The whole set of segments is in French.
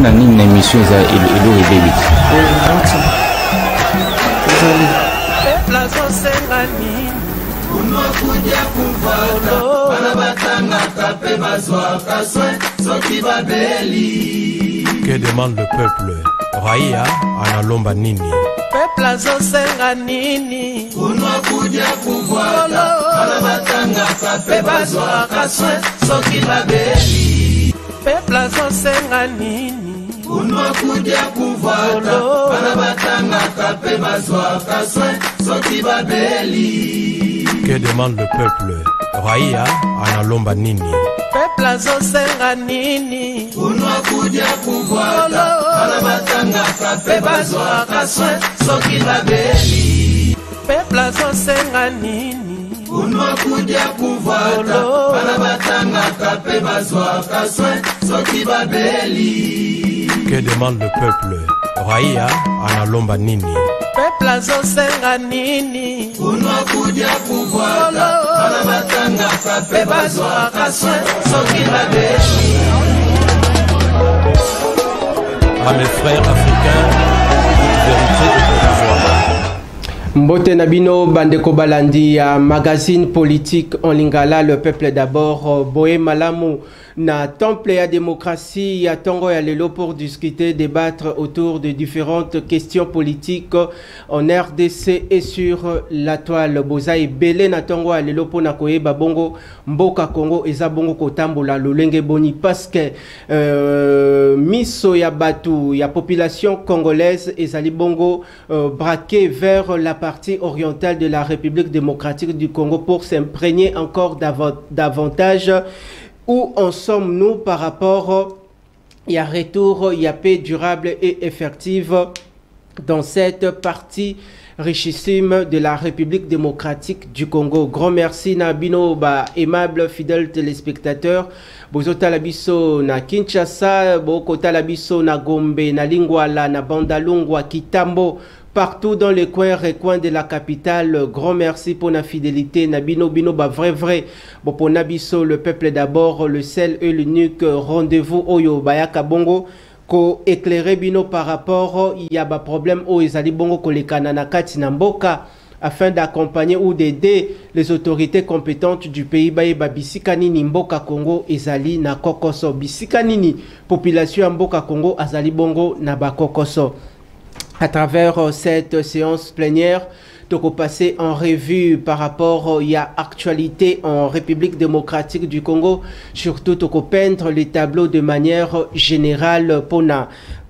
na nini na émission za Elo David. Que demande le peuple? Raia analomba nini? Peuple azosenga nini? Unwa kuja kufuata banabatanga kape bazwaka soin soki babeli. Peuple azosenga nini? Unwa kuja kufuata banabatanga kape bazwaka soin soki babeli. Que demande le peuple? Raia analomba nini? Peuple azosenga nini? Unwa kuja kufuata banabatanga kape bazwaka soin soki babeli. Peuple azosenga nini? Unwa kuja kufuata banabatanga kape bazwaka soin soki babeli. Que demande le peuple? Raia analomba nini? Peuple azosenga nini? Unwa kuja kufuata banabatanga kape bazwaka soin soki babeli. À mes frères africains, vérité et provisoire. Mbote Nabino Bandeko Balandi, magazine politique en lingala, le peuple d'abord, Boé Malamu, na temple à démocratie, à Tongo et à Lelo pour discuter, débattre autour de différentes questions politiques en RDC et sur la toile. Bozaï Belé na Tongo à Lelo pour Nakoye Babongo, Mboka Congo et Zabongo Kotambola, Lolenge Boni, parce que Miso ya Batu, ya population congolaise et Zalibongo braqué vers la partie orientale de la République démocratique du Congo pour s'imprégner encore davantage. Où en sommes-nous par rapport à retour, il y a paix durable et effective dans cette partie richissime de la République démocratique du Congo. Grand merci Nabino, aimable fidèle téléspectateur. Bozota Labiso na Kinshasa, Bokota Labiso na Gombe, na Lingwala, na Bandalungwa, Kitambo, partout dans les coins et coins de la capitale. Grand merci pour la fidélité. Nabino Bino, vrai. Bon, pour Nabiso, le peuple d'abord, le sel et l'unique rendez-vous Oyo Bayaka Bongo. Ko éclairer Bino par rapport, il y a un problème au Ezali Bongo Kolekana na Kati Namboka afin d'accompagner ou d'aider les autorités compétentes du pays. Baïba Bisikanini Mboka Congo Ezali na Kokoso. Bisikanini population Mboka Congo Azali Bongo na Bakokoso. À travers cette séance plénière, donc passer en revue par rapport à l'actualité en République démocratique du Congo, surtout peindre les tableaux de manière générale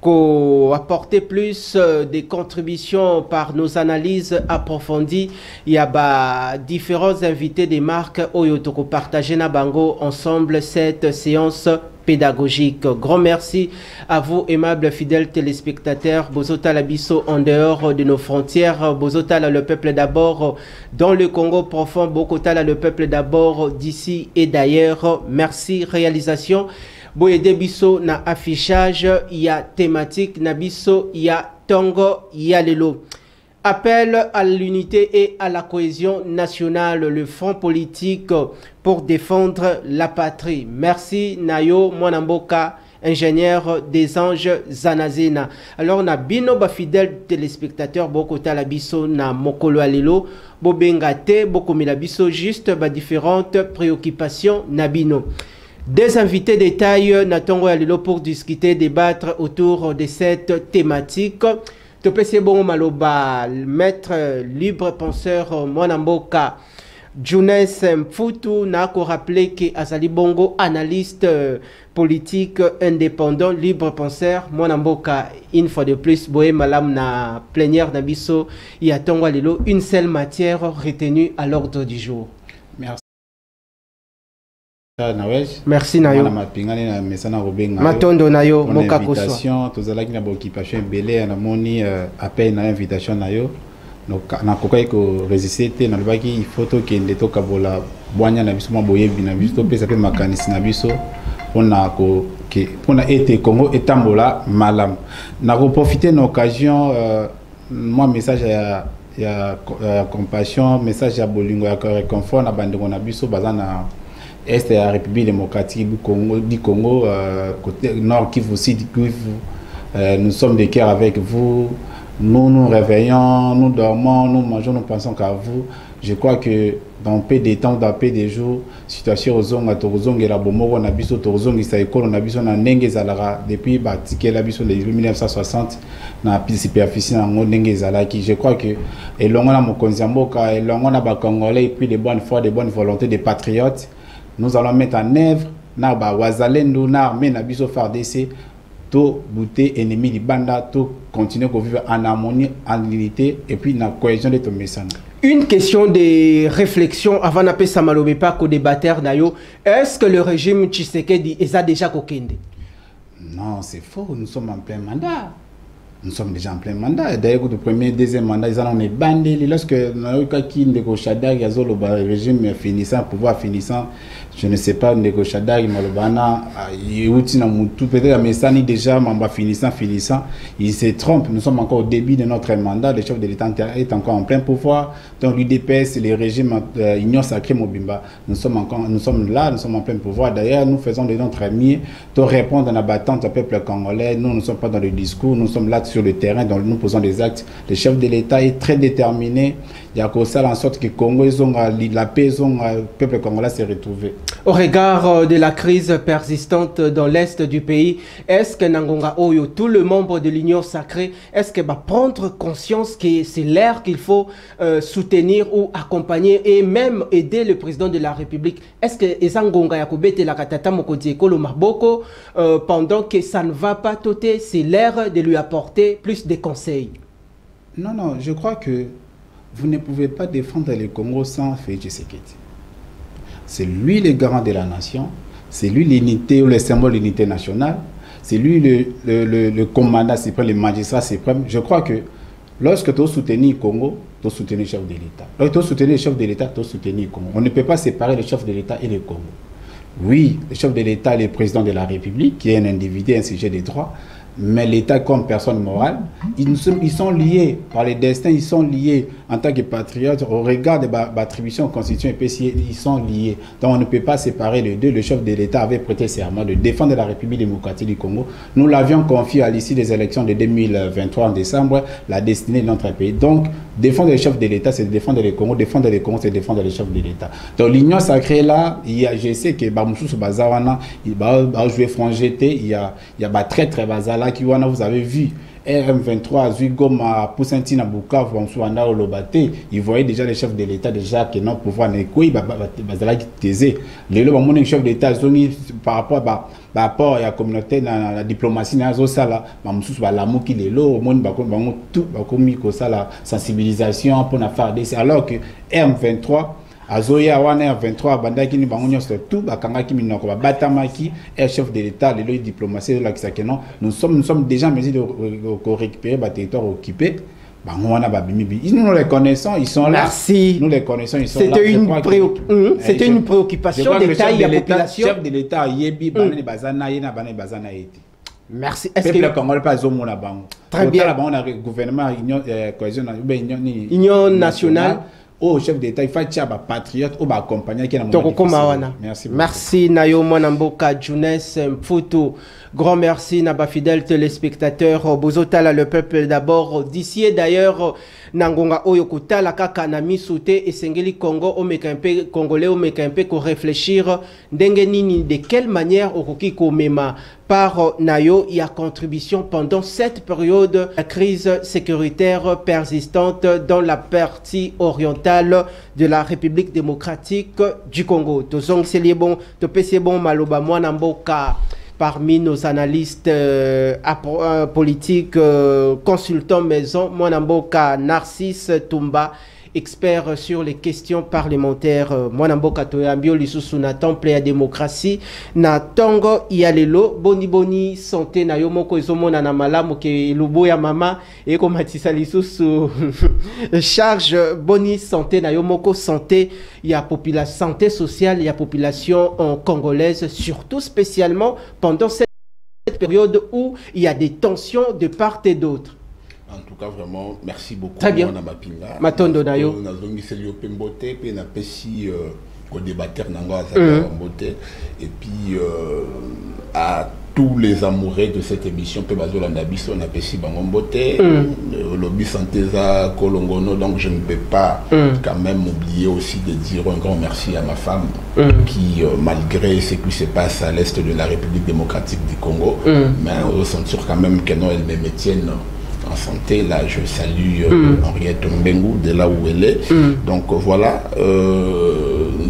pour apporter plus des contributions par nos analyses approfondies. Il y a différents invités des marques Oyotoko partager na bango ensemble cette séance pédagogique. Grand merci à vous, aimables fidèles téléspectateurs. Bozota Labiso en dehors de nos frontières. Bozota le peuple d'abord dans le Congo profond. Bokota le peuple d'abord d'ici et d'ailleurs. Merci. Réalisation. Boyede biso na affichage. Il y a thématique. Nabiso, il y a Tongo, il y a Lelo. Appel à l'unité et à la cohésion nationale, le front politique pour défendre la patrie. Merci Nayo Mwanamboka, ingénieur des anges Zanazena. Alors on a bino ba fidèle téléspectateur bokota la biso na mokolo alelo bobengate bokomila biso juste ba différentes préoccupations na bino. Des invités de taille natongo alelo pour discuter, débattre autour de cette thématique. Topese Bongo Maloba, maître libre penseur Mwanamboka, Jounes Mfutu, n'a qu'à rappeler que Azali Bongo, analyste politique indépendant, libre penseur Mwanamboka, une fois de plus, Boé Malam na plénière d'Abisso, il y a Tongo Lelo, une seule matière retenue à l'ordre du jour. Merci. Merci Nayo. Matondo Nayo, Moka invitation, tozalaki na occupation belé na moni appel na invitation Nayo. Donc na kokai ko résister na lobaki il faut que ndeto kabola bwanya na biso maboyebi na biso pesa pe makanisi na biso pona ko ke pona été Congo etambola malam. Na ko profiter de l'occasion moi message ya compassion, message ya bolingo ya réconfort na bandeko na biso bazana est de la République démocratique du Congo, côté nord Kivu, sud Kivu. Nous sommes de cœur avec vous. Nous nous réveillons, nous dormons, nous mangeons, nous pensons qu'à vous. Je crois que dans peu de temps, dans peu de jours, situation aux zones, Torozong et la Bomoro, on a vu Torozong et sa école, on a vu son Nenge Zalara depuis Batike, la vision de 1960, on a superficie en Nenge Zalaki. Je crois que, et l'on a mon Konzamboka, et l'on a ba Congolais, et puis des bonnes foi, des bonnes volontés, des patriotes, nous allons mettre en œuvre, na ba Wazalendo, na armée, na biso FARDC, tout bouter ennemi du banda, tout continuer à vivre en harmonie, en unité, et puis la cohésion de ton message. Une question de réflexion avant d'appeler Samalobe pas qu'au débatteur d'ailleurs. Est-ce que le régime Tshisekedi est déjà coquinde? Non, c'est faux. Nous sommes en plein mandat. Nous sommes déjà en plein mandat. D'ailleurs, le premier, deuxième mandat, ils en ont bandé. Lorsque nous avons le régime finissant, pouvoir finissant, je ne sais pas, Ndeko Shaddai, Malobana, peut-être Messani déjà, Mamba finissant, il se trompe. Nous sommes encore au début de notre mandat. Le chef de l'État est encore en plein pouvoir. Donc l'UDPS, les régimes Union Sacrée Mobimba, nous sommes là, nous sommes en plein pouvoir. D'ailleurs, nous faisons de notre mieux pour répondre à la battante au peuple congolais. Nous ne sommes pas dans le discours, nous sommes là sur le terrain, donc nous posons des actes. Le chef de l'État est très déterminé. Il y a que ça en sorte que Congo, la paix, le peuple congolais s'est retrouvé. Au regard de la crise persistante dans l'est du pays, est-ce que Nangonga Oyo, tout le membre de l'Union Sacrée, est-ce qu'il va prendre conscience que c'est l'air qu'il faut soutenir ou accompagner et même aider le président de la République? Est-ce que Ezangonga Yakobete la Katata Mokodieko le Marboko, pendant que ça ne va pas toter, c'est l'air de lui apporter plus de conseils? Non, non, je crois que vous ne pouvez pas défendre le Congo sans Félix Tshisekedi. C'est lui le garant de la nation, c'est lui l'unité ou le symbole de l'unité nationale, c'est lui le commandant suprême, le magistrat suprême. Je crois que lorsque tu soutiens le Congo, tu soutiens le chef de l'État. Lorsque tu soutiens le chef de l'État, tu soutiens le Congo. On ne peut pas séparer le chef de l'État et le Congo. Oui, le chef de l'État est le président de la République, qui est un individu, un sujet des droits, mais l'État comme personne morale, ils sont liés par les destins, ils sont liés en tant que patriotes au regard de l'attribution constitution et PCI, ils sont liés. Donc on ne peut pas séparer les deux. Le chef de l'État avait prêté serment de défendre la République démocratique du Congo. Nous l'avions confié à l'issue des élections de 2023 en décembre, la destinée de notre pays. Donc défendre le chef de l'État, c'est défendre le Congo, c'est défendre le chef de l'État. Donc l'Union Sacrée là, je sais que Bamoussou Bazawana, il va jouer franc GT, il y a très très bazala qui vous avez vu. RM23, Zugoma, Poussintina Bukavu, Moussouanda Olobate, ils voyaient déjà les chefs de l'État déjà qui n'ont pouvoir n'écouter, bazala qui taisait. Les lois, mon chef d'État, par rapport à la communauté, la diplomatie, la qui les lois, tout, la sensibilisation pour la faire des. Alors que RM23, Azoya wana 23 bandaki ni bangonyo surtout bakanga ki minoko batamaki et chef de l'État les diplomatie la kisakeno nous sommes déjà en mesure de récupérer les territoires occupés. Nous les connaissons, ils sont là. Merci. Nous les connaissons, ils sont là. C'était une préoccupation d'État et de la population. Le chef de l'État yebi banane bazana yena banane bazana eti. Merci. Est-ce que le Congolais pas zomona bango? Très bien. On a le gouvernement cohésion Union nationale. Au chef d'État, il faut être un patriote ou accompagner qui est Merci. Merci Nayo Mwanamboka Jounes Mfutu. Grand merci Naba fidèle téléspectateur Bozotala le peuple d'abord d'ici et d'ailleurs Nangonga Oyokota la kaka na misute et Sengeli Congo au mekampe congolais au mekampe ko réfléchir ndenge nini de quelle manière okoki ko mema par Nayo il y a contribution pendant cette période la crise sécuritaire persistante dans la partie orientale de la République démocratique du Congo. Tozong Seliebon, Topesebon Maloba Mwanamboka. Parmi nos analystes politiques, consultants maison, Mwanamboka Narcisse Tumba, expert sur les questions parlementaires. Mwanamboka Toyambio Lisusu na temple ya démocratie na tongo yalelo boni santé na yomoko ezomona na malamu ke lubo ya mama et comme Matissa Lisusu charge boni santé na yomoko santé il y a population santé sociale il y a population congolaise surtout spécialement pendant cette période où il y a des tensions de part et d'autre. En tout cas, vraiment, merci beaucoup. Très bien. Matondo Nayo. co-débatteur Nango Azaka Mbote. Et puis à tous les amoureux de cette émission, peut bazolanda biso na pesi bango Mbote, lobby Santeza Kolongono, donc je ne peux pas quand même oublier aussi de dire un grand merci à ma femme qui, malgré ce qui se passe à l'est de la République démocratique du Congo, mais on ressentir quand même que non, elle me tienne en santé. Là, je salue Henriette Mbengu de là où elle est. Donc voilà,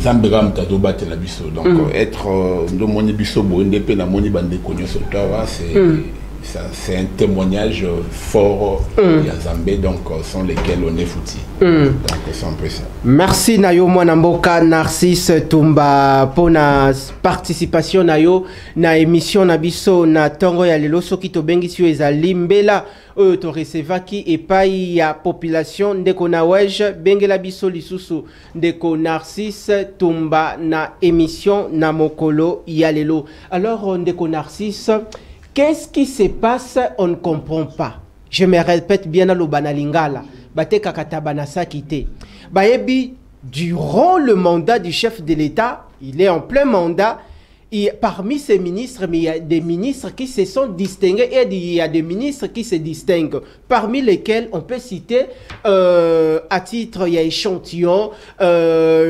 Zambegam Tadoba Telabiso. Donc être de Moni Biso Boendepe na Moni Bande Konyo Sotawa, c'est un témoignage fort Yazambé, donc sans lesquels on est foutu. Donc c'est un peu ça. Merci Nayo Mwanamboka Narcisse Tumba pour la participation Nayo na émission Nabiso na Tongo ya lelo soki to bengi sio ezali mbela oyo to recevaki epai ya population ndeko na wej bengela biso lisusu ndeko Narcisse Tumba na émission na mokolo ya lelo. Alors ndeko Narcisse, qu'est-ce qui se passe? On ne comprend pas. Je me répète bien à l'Obanalingala. Bate Kakatabana Sakite. Baebi, durant le mandat du chef de l'État, il est en plein mandat. Et parmi ces ministres, mais il y a des ministres qui se sont distingués et il y a des ministres qui se distinguent. Parmi lesquels on peut citer, à titre, il y a échantillon,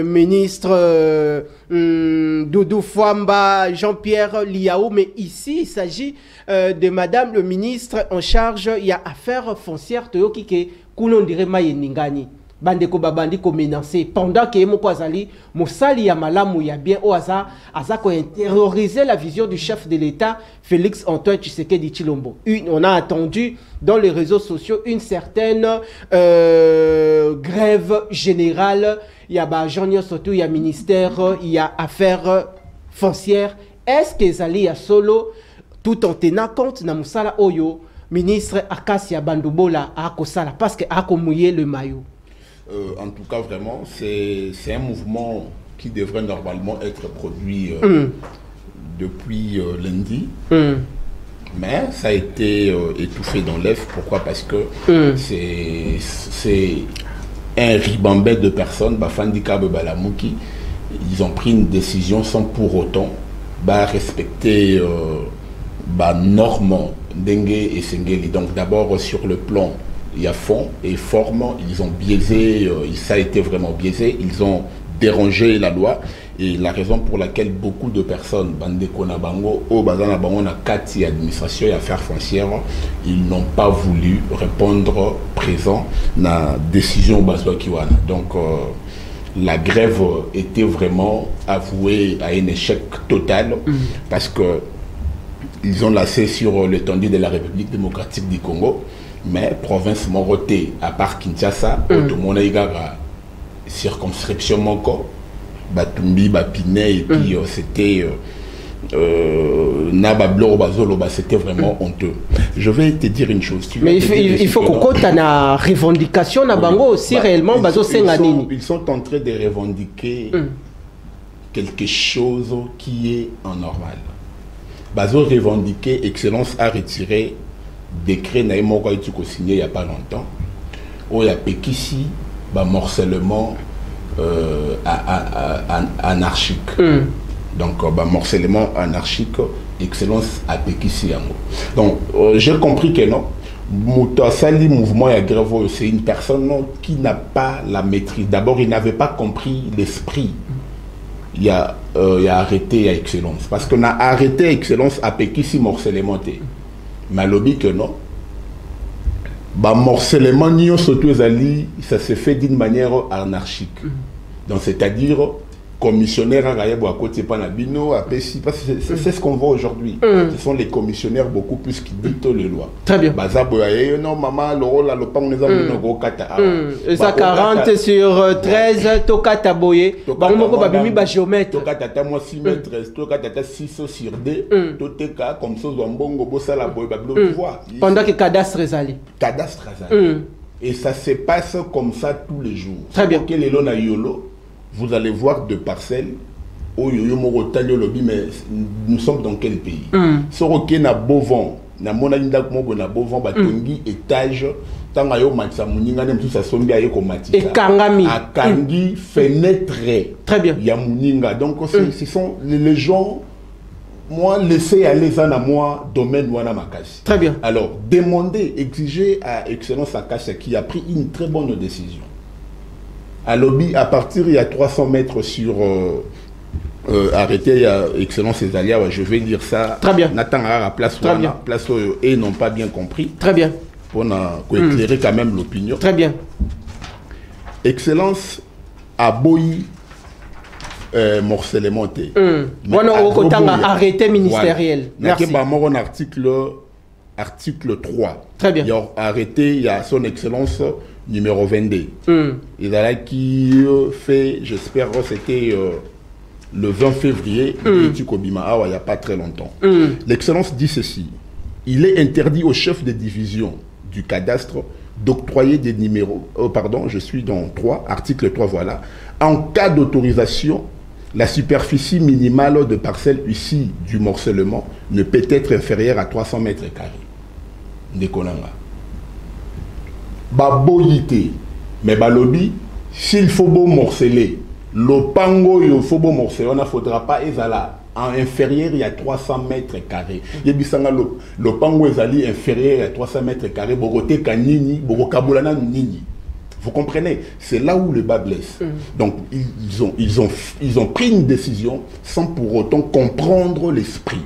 ministre Doudou Fouamba, Jean-Pierre Liaou, mais ici il s'agit de madame le ministre en charge, il y a affaires foncières, Toyoki ke Kounon dirait Mayeningani. Bandeko babandi ko menacé pendant que mo kwazali mosali ya malamu ya bien o aza ko intérioriser la vision du chef de l'État Félix Antoine Tshisekedi Tshilombo. On a attendu dans les réseaux sociaux une certaine grève générale. Il y a Bajonio surtout, il y a ministère, il y a affaires foncières. Est-ce que Zali a solo tout en tenant compte na musala oyo ministre Akasia Bandubola a kosala parce que a komouillé le maillot? En tout cas, vraiment, c'est un mouvement qui devrait normalement être produit depuis lundi. Mais ça a été étouffé dans l'œuf. Pourquoi? Parce que c'est un ribambet de personnes, Bafandika Balamouki, ils ont pris une décision sans pour autant respecter normes Dengue et Sengeli. Donc d'abord sur le plan, il y a fond et forme, ils ont biaisé, ça a été vraiment biaisé, ils ont dérangé la loi. Et la raison pour laquelle beaucoup de personnes, Bandeko Nabango, au Bazana Bango, na Kati administration et affaires foncières, ils n'ont pas voulu répondre présent à la décision Bazwa Kiwana. Donc la grève était vraiment avouée à un échec total parce que ils ont laissé sur l'étendue de la République démocratique du Congo. Mais province Moroté, à part Kinshasa, Otomona Igaga, circonscription Moko, Batumbi, Bapiné, et puis c'était Nabablo, Bazolo, c'était vraiment honteux. Je vais te dire une chose. Mais il faut qu'on compte la revendication Nabango aussi réellement, Bazo Senganini. Ils sont en train de revendiquer quelque chose qui est anormal. Bazo revendiquer excellence à retirer décret Naïmoko a été signé il n'y a pas longtemps où il y a Pekissi morcellement anarchique. Donc morcellement anarchique excellence à Pekissi. Donc j'ai compris que non, Moutouassali mouvement et grève, c'est une personne qui n'a pas la maîtrise. D'abord il n'avait pas compris l'esprit. Il a arrêté à excellence parce qu'on a arrêté excellence à Pekissi morcellement. Malobi que non. Morcellement, ça se fait d'une manière anarchique. Donc, c'est-à-dire, commissionnaire à Rayabo à côté Panabino, c'est ce qu'on voit aujourd'hui. Ce sont les commissionnaires beaucoup plus qui dictent les lois. Très bien. Non, maman, le rôle, le pan, nous avons ça 40 sur 13, Tokata Boye. Baromoko Babimi Bagiomètre. Tokata moi 6 mètres, Tokata 6 sur 2, Toteka, comme ça, Zambongo, Bossala Boye, Bablo, tu vois. Pendant que Cadastre Zali. Cadastre Zali. Et ça se passe comme ça tous les jours. Très bien. Vous allez voir de parcelles où mais nous sommes dans quel pays? Soroké na beau vent na mona ndako moko na bovan batongi étage tanga yo matisa muninga nem tout ça sombi aye ko matisa ekangami akangi fenêtre très bien ya muninga donc ce sont les gens moi laisser aller ça na moi domaine wana makasi très bien alors demander exiger à Excellence Akasha qui a pris une très bonne décision à lobby à partir il y a 300 mètres sur arrêté Excellence Césalia, je vais dire ça. Très bien. Nathan à la place très bien. Place et n'ont pas bien compris. Très bien. Pour éclairer quand même l'opinion. Très bien. Excellence a boyi morcellement. Voilà, au arrêté ministériel. Merci. Article 3. Très bien. Il y a arrêté, il y a son Excellence numéro 22. Il a qui fait, j'espère, c'était le 20 février, il n'y a pas très longtemps. L'Excellence dit ceci. Il est interdit au chef de division du cadastre d'octroyer des numéros. Pardon, je suis dans 3, article 3, voilà. En cas d'autorisation, la superficie minimale de parcelle ici du morcellement ne peut être inférieure à 300 mètres carrés. Ndekonanga. Baboyité. Mais balobi, s'il faut beau morceler, le pango, il faut beau morceler, on ne faudra pas ezala en inférieur, il y a 300 mètres carrés. Le pango ezali inférieur à 300 mètres carrés, borote kanini, borokabulana nini. Vous comprenez? C'est là où le bas blesse. Donc, ils ont pris une décision sans pour autant comprendre l'esprit.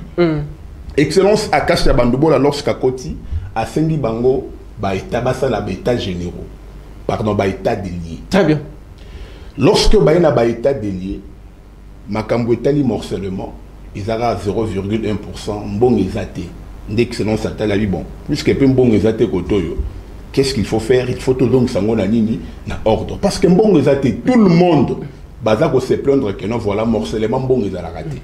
Excellence Akasha Bandobola lorsqu'à Koti, à Sengi Bango, ba état basa la état généraux. Pardon, ba état délié. Très bien. Lorsque ba ina ba état délié, makambo etali morcellement, ils aura 0,1%, bon exaté. D'excellence à la bon. Puisque peu bon exaté kotoyo. Qu'est-ce qu'il faut faire? Il faut tout donc sangona nini na ordre. Parce que bon exaté, tout le monde baza ko se plaindre que non voilà morcellement bon ezala raté.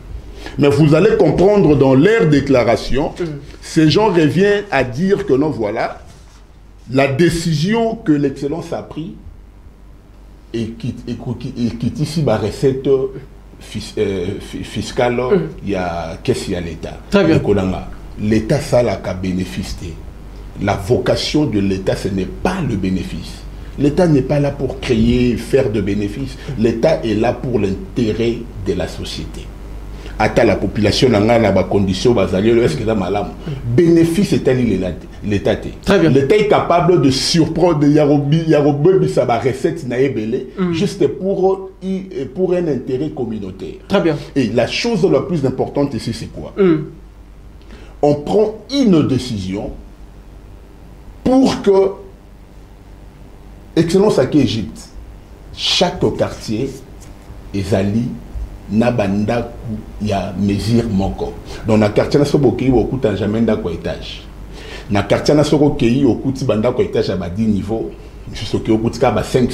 Mais vous allez comprendre dans leur déclaration, ces gens reviennent à dire que non voilà la décision que l'Excellence a prise et qui ici ma recette fiscale, il y a qu'est-ce qu'il y a l'État. Très bien. L'État ça la qu'à bénéficier. La vocation de l'État ce n'est pas le bénéfice. L'État n'est pas là pour créer, faire de bénéfices. L'État est là pour l'intérêt de la société. Ata la population n'a pas condition est-ce que malam bénéfice est l'État. Très bien. L'État est capable de surprendre Yarobi sa recette naébélé juste pour un intérêt communautaire. Très bien. Et la chose la plus importante ici c'est quoi? On prend une décision pour que Excellence à Égypte, chaque quartier est ali nabanda il y a mesure moko. Donc na quartier na soboki beaucoup de jamais d'ako étage. Na quartier na soboki au kuti banda ko étage à 10 niveaux, jusqu'au qui au kuti ka 5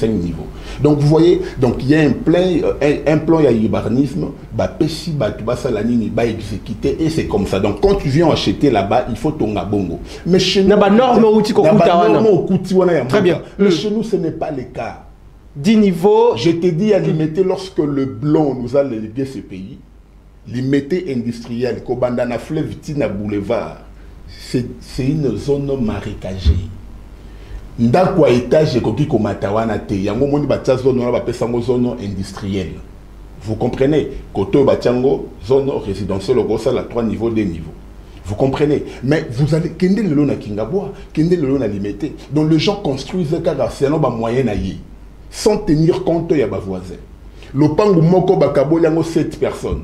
niveaux. Donc vous voyez, donc il y a un plan il y a urbanisme, ba pesi ba tuba salanini ba exécuter et c'est comme ça. Donc quand tu viens acheter là-bas, il faut ton bongo. Mais chez nous, très bien. Mais chez nous ce n'est pas le cas. 10 niveaux. Je t'ai dit à limiter lorsque le blanc nous a légué ce pays, limiter industriel, Kobandana fleuve Tina boulevard, c'est une zone marécagée. Ndakwa étage koki komatawana te, yango moni batia zone wana bapesango zone industrielle. Vous comprenez? Koto batiango zone résidentielle au ça la 3 niveaux, 2 niveaux. Vous comprenez? Mais vous allez kende le na Kingaboa, kende le na limité. Donc les gens construisent car c'est un moyen à y. Sans tenir compte de mes voisins. Le pango moko bakabo yango 7 personnes.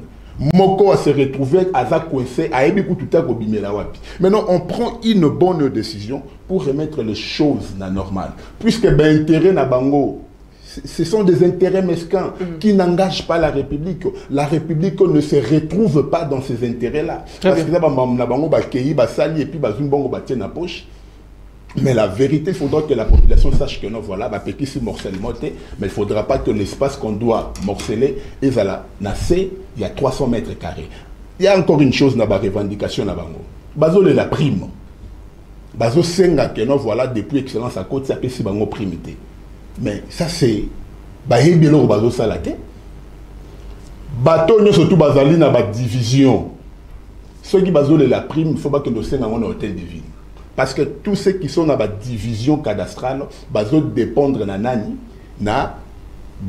Moko a se retrouvé à coincé à ebiku tout à bimela wapi. Maintenant on prend une bonne décision pour remettre les choses na normal. Puisque ben intérêt na bango, ce sont des intérêts mesquins qui n'engagent pas la République. La République ne se retrouve pas dans ces intérêts-là. Parce que là na bango ba kei ba sali et puis ba zumbango ba tient na poche. Mais la vérité, il faudra que la population sache que non, voilà, bah, petit si morcellement, mais il ne faudra pas que l'espace qu'on doit morceler, et voilà, il y a 300 mètres carrés. Il y a encore une chose dans la revendication, Bazo la prime. Bazo senga que non, voilà, depuis Excellence à côté, ça peut si bango primité. Mais ça c'est, bah, yébilo bazo salate. Bateau, nous surtout bazali na ba division. ceux qui basent la prime, il faut pas que nous soyons dans un hôtel de ville. Parce que tous ceux qui sont dans la division cadastrale, basent dépendre de nani, na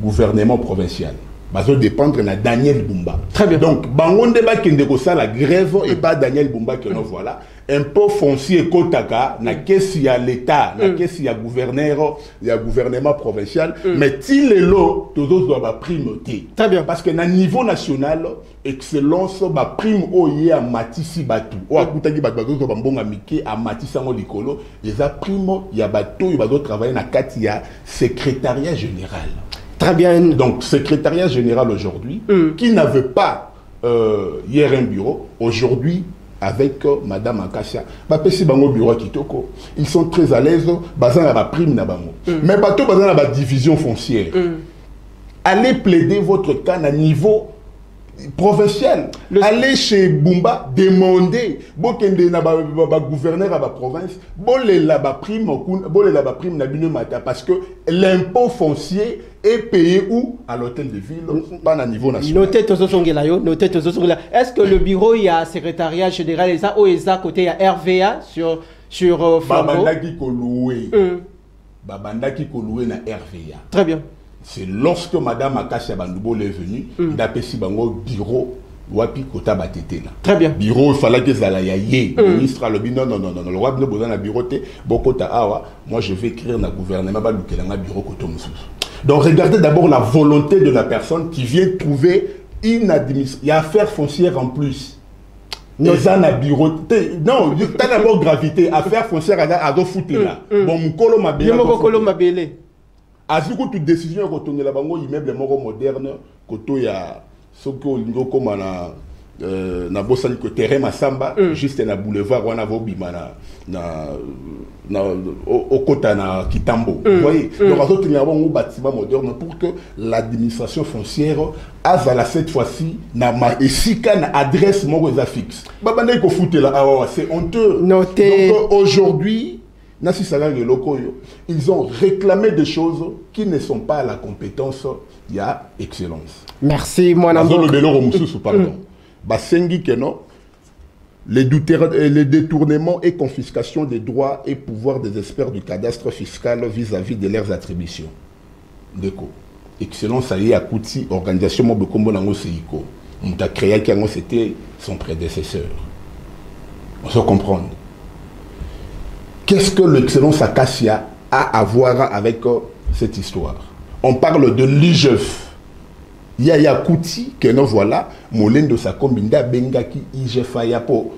gouvernement provincial. Basent dépendre de Daniel Bumba. Très bien. Donc, bangon débat qui est la grève et pas Daniel Bumba que nous voilà. Impôt foncier kotaka, na caisse y a l'État, na caisse y a gouverneur, il y a gouvernement provincial, mais si les lots, tous autres doivent primauté. Très bien. Parce que na niveau national, excellence, ba prime oye a matisi batu. O akutaki batu to bambonga mike a matisa ngo likolo, les a primo ya batu, il va travailler na katia secrétariat général. Très bien. Donc, secrétariat général aujourd'hui, qui n'avait pas hier un bureau, aujourd'hui, avec Madame Akassia, bureau Kitoko, ils sont très à l'aise, basant à la prime na bango. Mais pas tout basant à la division foncière. Allez plaider votre cas à niveau provincial. Allez chez Bumba, demander, bokende na ba gouverneur à la province, bolé la prime na bino mata, parce que l'impôt foncier est payé où? À l'hôtel de ville, pas à niveau national. Est-ce que le bureau, il y a secrétariat général et ça, ou est ça côté, il y a RVA sur Flambeau? Babandaki Koloué na RVA. Très bien. C'est lorsque Madame Akassia Bandoubo est venue, il a payé bango bureau wapi kota batete là. Très bien. Bureau il fallait que ça y ait ministre a lobby non le roi ne besoin na bureau te bokota awa moi je vais écrire na gouvernement ba lukelanga bureau koto mususu. Donc regardez d'abord la volonté de la personne qui vient trouver inadmissible. Il y a affaire foncière en plus. Non, bureau. Non, t'as d'abord gravité. Affaire foncière à do foutre là. Bon mukolo mabele. Azuku toute décision retourner la bango immeuble moro moderne koto ya soko lingo comme na bosani ko terrain masamba juste na boulevard wana vobima na au kota na Kitambo. Vous voyez, donc azo tenir un bâtiment moderne pour que l'administration foncière azala cette fois-ci na ma esika na adresse moko za fixe. Babanda ko foutre là c'est honteux. Noté. Donc aujourd'hui ils ont réclamé des choses qui ne sont pas à la compétence. Il y a excellence. Merci, mon ami. Les détournements et confiscations des droits et pouvoirs des experts du cadastre fiscal vis-à-vis de leurs attributions. Déco. Excellence, ça y est, à Kouti, organisation Mobekombo Nango Seiko. On a créé qu'un c'était son prédécesseur. On se comprend. Qu'est-ce que l'excellence Akassia a à voir avec cette histoire? On parle de l'IGF. Yaya Kouti, que nous voilà, Molendo sa combinda bengaki IGF ayapo.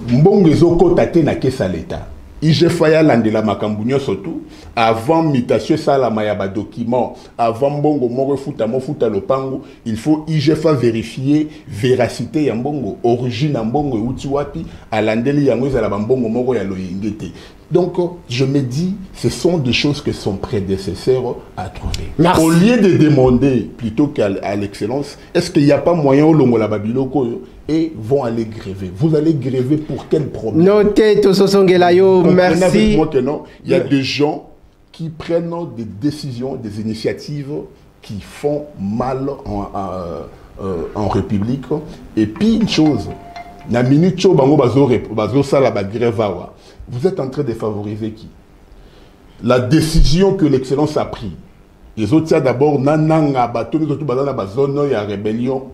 Mbongezo kotate na kesa l'État. IGF aya landela makambunyo surtout avant mutation salama ya ba document, avant mbongo moko futa lopango, il faut IGF vérifier véracité ya mbongo, origine ya mbongo uti wapi, alandeli yango za la mbongo moko ya loyengete. Donc, je me dis, ce sont des choses que son prédécesseur a trouvées. Merci. Au lieu de demander plutôt qu'à l'excellence, est-ce qu'il n'y a pas moyen au long de la Babiloko et vont aller gréver? Vous allez gréver pour quel problème? Notez, Tososongelayo, merci. Avec moi que non, il y a des gens qui prennent des décisions, des initiatives qui font mal en République. Et puis, une chose, la minute où vous êtes en train de favoriser qui? La décision que l'excellence a prise. Les autres, d'abord, nananga bateau, les autres, la zone, il y a rébellion,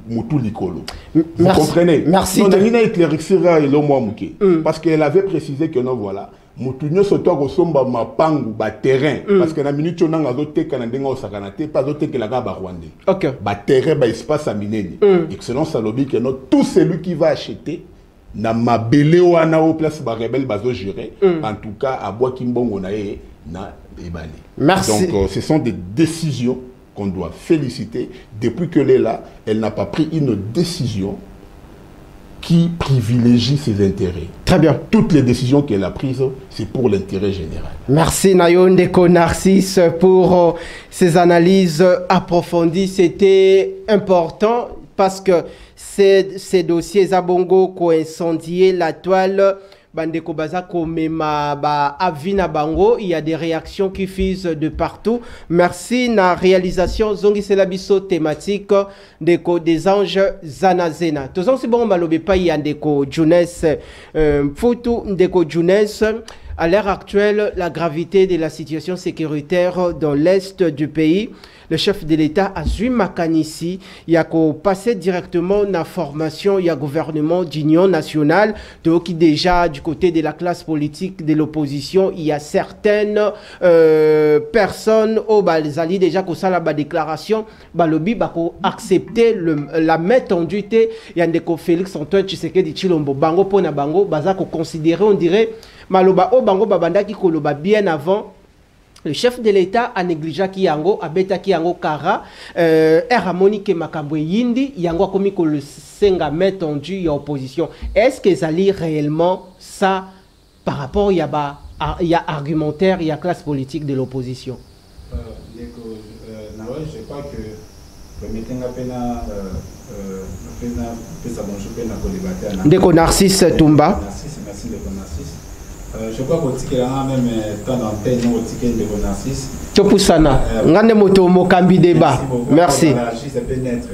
Moutou Likolo. Vous comprenez? Merci. Non, Nina éclaircira et l'homme mouké. Parce qu'elle avait précisé que non, voilà. Moutou nyo soto resomba ma pangu, ba terrain. Parce que la minute où on a zoté kanandenga au sakanate, pas zoté que la gaba rwandais. Ok. Ba terrain, ba espace à mineni. Excellence à lobby que non, tout celui qui va acheter, na mabele wana au place ba rebelle bazo gérer en tout cas à bois kimbongo na e na ebale. Merci. Donc ce sont des décisions qu'on doit féliciter. Depuis qu'elle est là, elle n'a pas pris une décision qui privilégie ses intérêts. Très bien. Toutes les décisions qu'elle a prises, c'est pour l'intérêt général. Merci Nayondeko Narcisse pour ces analyses approfondies. C'était important parce que ces dossiers Zabongo qui ont incendié la toile bandeko baza komema ba avina bango, il y a des réactions qui fusent de partout. Merci na réalisation zongi selabiso thématique ndeko des anges Zanazena. Tozon si bon malobe pa ya ndeko Jones Futu ndeko Jones. À l'heure actuelle, la gravité de la situation sécuritaire dans l'est du pays, le chef de l'État Azui Makanisi, il y a qu'au passer directement dans la formation, il y a gouvernement d'union nationale, donc déjà du côté de la classe politique de l'opposition, il y a certaines personnes au Balzali déjà qu'au ça la déclaration, balobi bako accepter la mettre en duté, il y a des Félix Antoine Tshisekedi Chilombo bango pona bango baza ko considérer on dirait maloba o bango babanda ki koloba bien avant. Le chef de l'État a négligé ki yango, a beta ki yango kara, Ramoni ke makabwe yindi, yango a commis que le senga met tendu y a opposition. Est-ce que ça lit réellement ça par rapport il y a argumentaire, il y a classe politique de l'opposition? Je crois que le meeting a pena Ndeko Narcisse Tumba. Merci Ndeko Narcisse. Je crois que même temps d'antenne, nous avons Narcisse. Chopusana, ngande moto mokambi débat. Merci.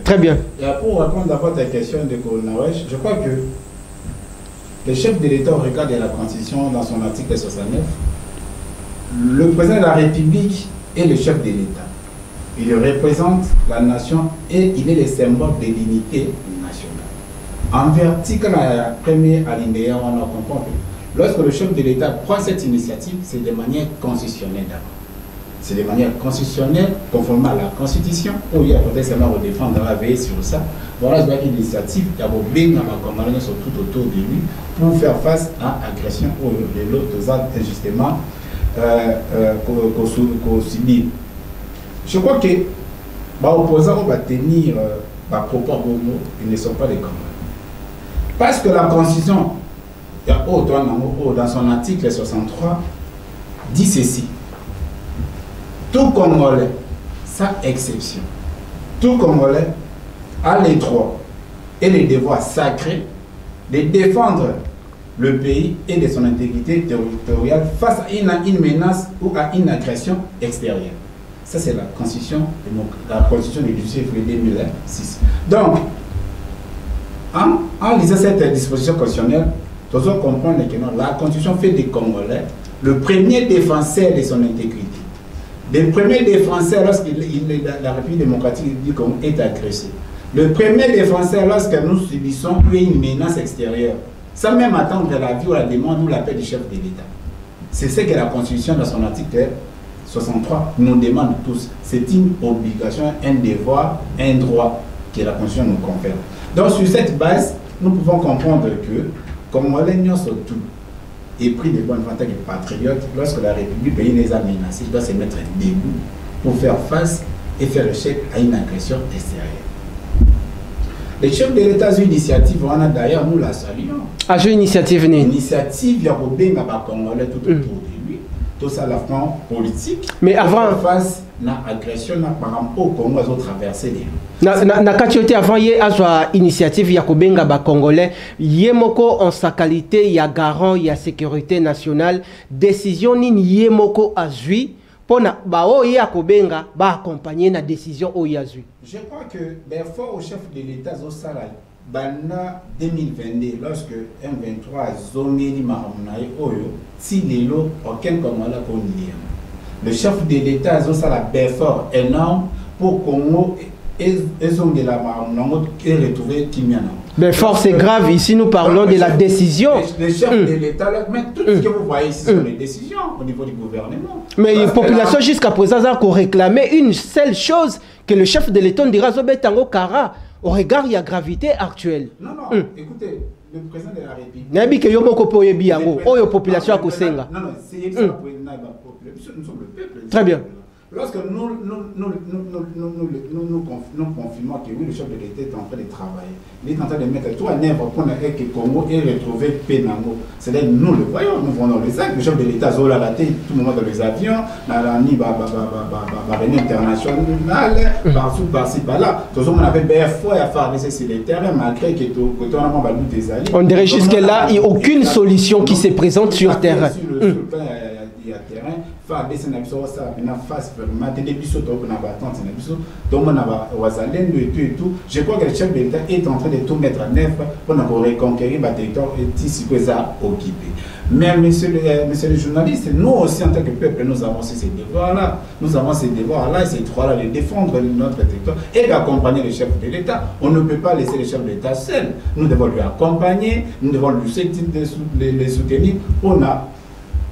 Très bien. Et pour répondre d'abord à ta question de Nawesh, je crois que le chef de l'État, au regard de la Constitution, dans son article 69, le président de la République est le chef de l'État. Il représente la nation et il est le symbole de l'unité nationale. En vertical, la première alinéa, on a compris. Lorsque le chef de l'État prend cette initiative, c'est de manière constitutionnelle d'abord. C'est de manière constitutionnelle, conformément à la Constitution, où il y a potentiellement à défendre, à veiller sur ça. Voilà une initiative qui a bien sur tout autour de lui pour faire face à l'agression ou de l'autre injustement qu'on subit. Je crois que les opposants vont tenir par propos ils ne sont pas des Congolais. Parce que la Constitution, dans son article 63, dit ceci. Tout Congolais, sans exception, tout Congolais a les droits et les devoirs sacrés de défendre le pays et de son intégrité territoriale face à une menace ou à une agression extérieure. Ça, c'est la Constitution du 18 février 2006. Donc, en lisant cette disposition constitutionnelle, nous devons comprendre que non, la Constitution fait des Congolais le premier défenseur de son intégrité. Le premier défenseur lorsque la République démocratique du Congo est agressée. Le premier défenseur lorsque nous subissons une menace extérieure, sans même attendre la vie ou la demande ou l'appel du chef de l'État. C'est ce que la Constitution, dans son article 63, nous demande tous. C'est une obligation, un devoir, un droit que la Constitution nous confère. Donc, sur cette base, nous pouvons comprendre que, comme on surtout, et pris de bonnes volontés de patriotes, lorsque la République pays les a menacés, doit se mettre debout pour faire face et faire échec à une agression extérieure. Les chefs de l'État ont une initiative, on a d'ailleurs, nous la saluons. Ah, j'ai une initiative, L'initiative, il y a des Congolais tout autour de lui, tout ça la front politique. Mais avant. Face à l'agression, par rapport au Congo, ils ont traversé les na kati avant yé azwa initiative ya kobenga ba congolais yemoko en sa qualité ya garant ya sécurité nationale décision nini yemoko azui pona ba o ya kobenga ba accompagner na décision o yazui. Je crois que l'effort au chef de l'État Zosala bana 2022 lorsque M23 zomeli maramunaye oyo si lelo aucun Congolais konni. Le chef de l'État Zosala l'effort énorme pour Congo et de la et retrouver Kimiana. Mais force est grave, ici nous parlons de la décision. Les chefs de l'État, mais tout ce que vous voyez ici sont les décisions au niveau du gouvernement. Mais la population jusqu'à présent a réclamé une seule chose, que le chef de l'État dira Zobetango Kara, au regard de la gravité actuelle. Non, écoutez, le président de la République... Non, population à Kosenga. Non, c'est nous sommes le peuple. Très bien. Lorsque nous confirmons que oui, le chef de l'État est en train de travailler, il est en train de mettre tout en œuvre pour que le Congo ait retrouvé Pénango. C'est-à-dire, nous le voyons, nous voyons les sacs, le chef de l'État Zola la tête, tout le monde dans les avions, dans la NI, réunion internationale, partout, par-ci, par-là. Tout le monde avait BFO et à faire sur les terrains, malgré que tout le monde a des alliés. On dirait jusque-là, il n'y a aucune solution qui se présente sur terrain. Il y a terrain, faire baisser la biso, ça, maintenant face vraiment, des biso, donc on a attente, c'est la biso, donc on a Ouazalen, et tout. Je crois que le chef de l'État est en train de tout mettre en œuvre pour reconquérir le territoire et ici que ça occupé. Mais monsieur le journaliste, nous aussi en tant que peuple, nous avons ces devoirs-là. Nous avons ces devoirs-là et ces droits-là de défendre notre territoire et d'accompagner le chef de l'État. On ne peut pas laisser le chef de l'État seul. Nous devons lui accompagner, nous devons lui soutenir. On a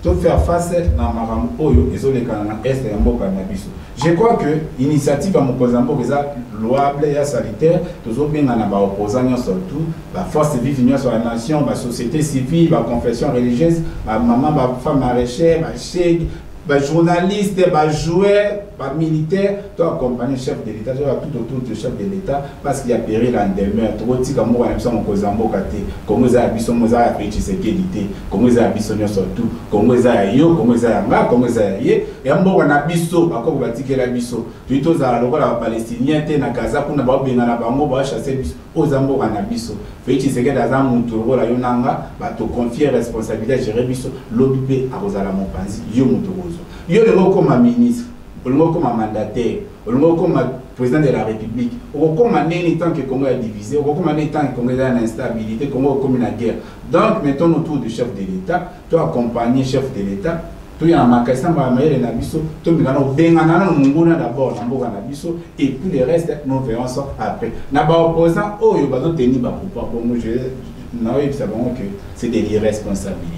tout faire face à Maram Oyo et Est et Mboka Nabiso. Je crois que l'initiative à Mopozambo est louable et salutaire. Toujours bien en opposant surtout la force vive sur la nation, la société civile, la confession religieuse, la maman, la femme maraîchère, la chèque, les journalistes, les joueurs, les militaires, tout accompagner le chef de l'État, tout autour du chef de l'État, parce qu'il y a péril en demeure. Tout le monde a dit comme vous avez dit, vous avez fait sécurité, comme vous avez dit surtout, comme vous avez dit, comme vous avez dit, comme vous avez dit, et on a biso, parce que vous avez dit que la biso, tout le monde a palestinien, na Gaza, pour ne pas chasser biso, aux ambo a biso. Fait que c'est que dans un mouturo, la yonanga, te confier responsabilité à gérer biso, l'obité à Rosala Mopanzi, yo moutoroso. Yo le mot comme un ministre, le mot comme un mandataire, le mot comme un président de la République, ou comme un tant que Congo est divisé, ou comme un tant que Congo est en instabilité, Congo est comme une guerre. Donc, mettons autour du chef de l'État, tu accompagnes le chef de l'État, tu as un magasin, tu as un magasin, tu as un d'abord, et puis le reste, nous verrons ça après. Nous avons opposant, oh, il va tenir pour moi, c'est de l'irresponsabilité.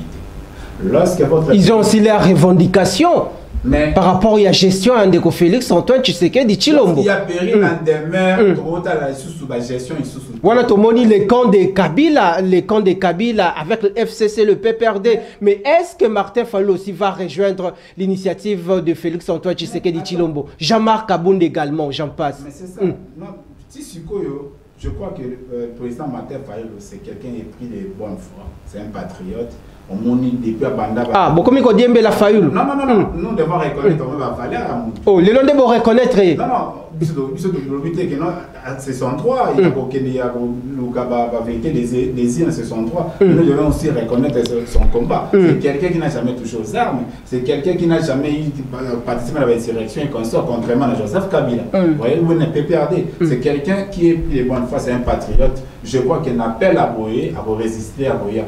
Ils ont aussi la revendication. Mais par rapport à la gestion de Félix Antoine Tshisekedi de Tshilombo. Il y a péril en demeure, sous la gestion et sous voilà, tout le monde les camps de Kabila avec le FCC, le PPRD. Mais est-ce que Martin Fayulu aussi va rejoindre l'initiative de Félix Antoine Tshisekedi de Tshilombo? Jean-Marc Kabound également, j'en passe. Mais c'est ça. Je crois que le président Martin Fayulu, c'est quelqu'un qui est pris de bonne foi. C'est un patriote. Depuis ah, bon, comme il dit la Fayulu. Non, nous devons reconnaître oh, les noms devons reconnaître. C'est son droit. Il y a vérité des îles, c'est son droit. Nous devons aussi reconnaître son combat. C'est quelqu'un qui n'a jamais touché aux armes. C'est quelqu'un qui n'a jamais participé à l'insurrection et consort, contrairement à Joseph Kabila. Vous voyez, vous ne pouvez pas perdre. C'est quelqu'un qui est de bonne foi, c'est un patriote. Je crois qu'il appelle à Boye, à résister à Boya.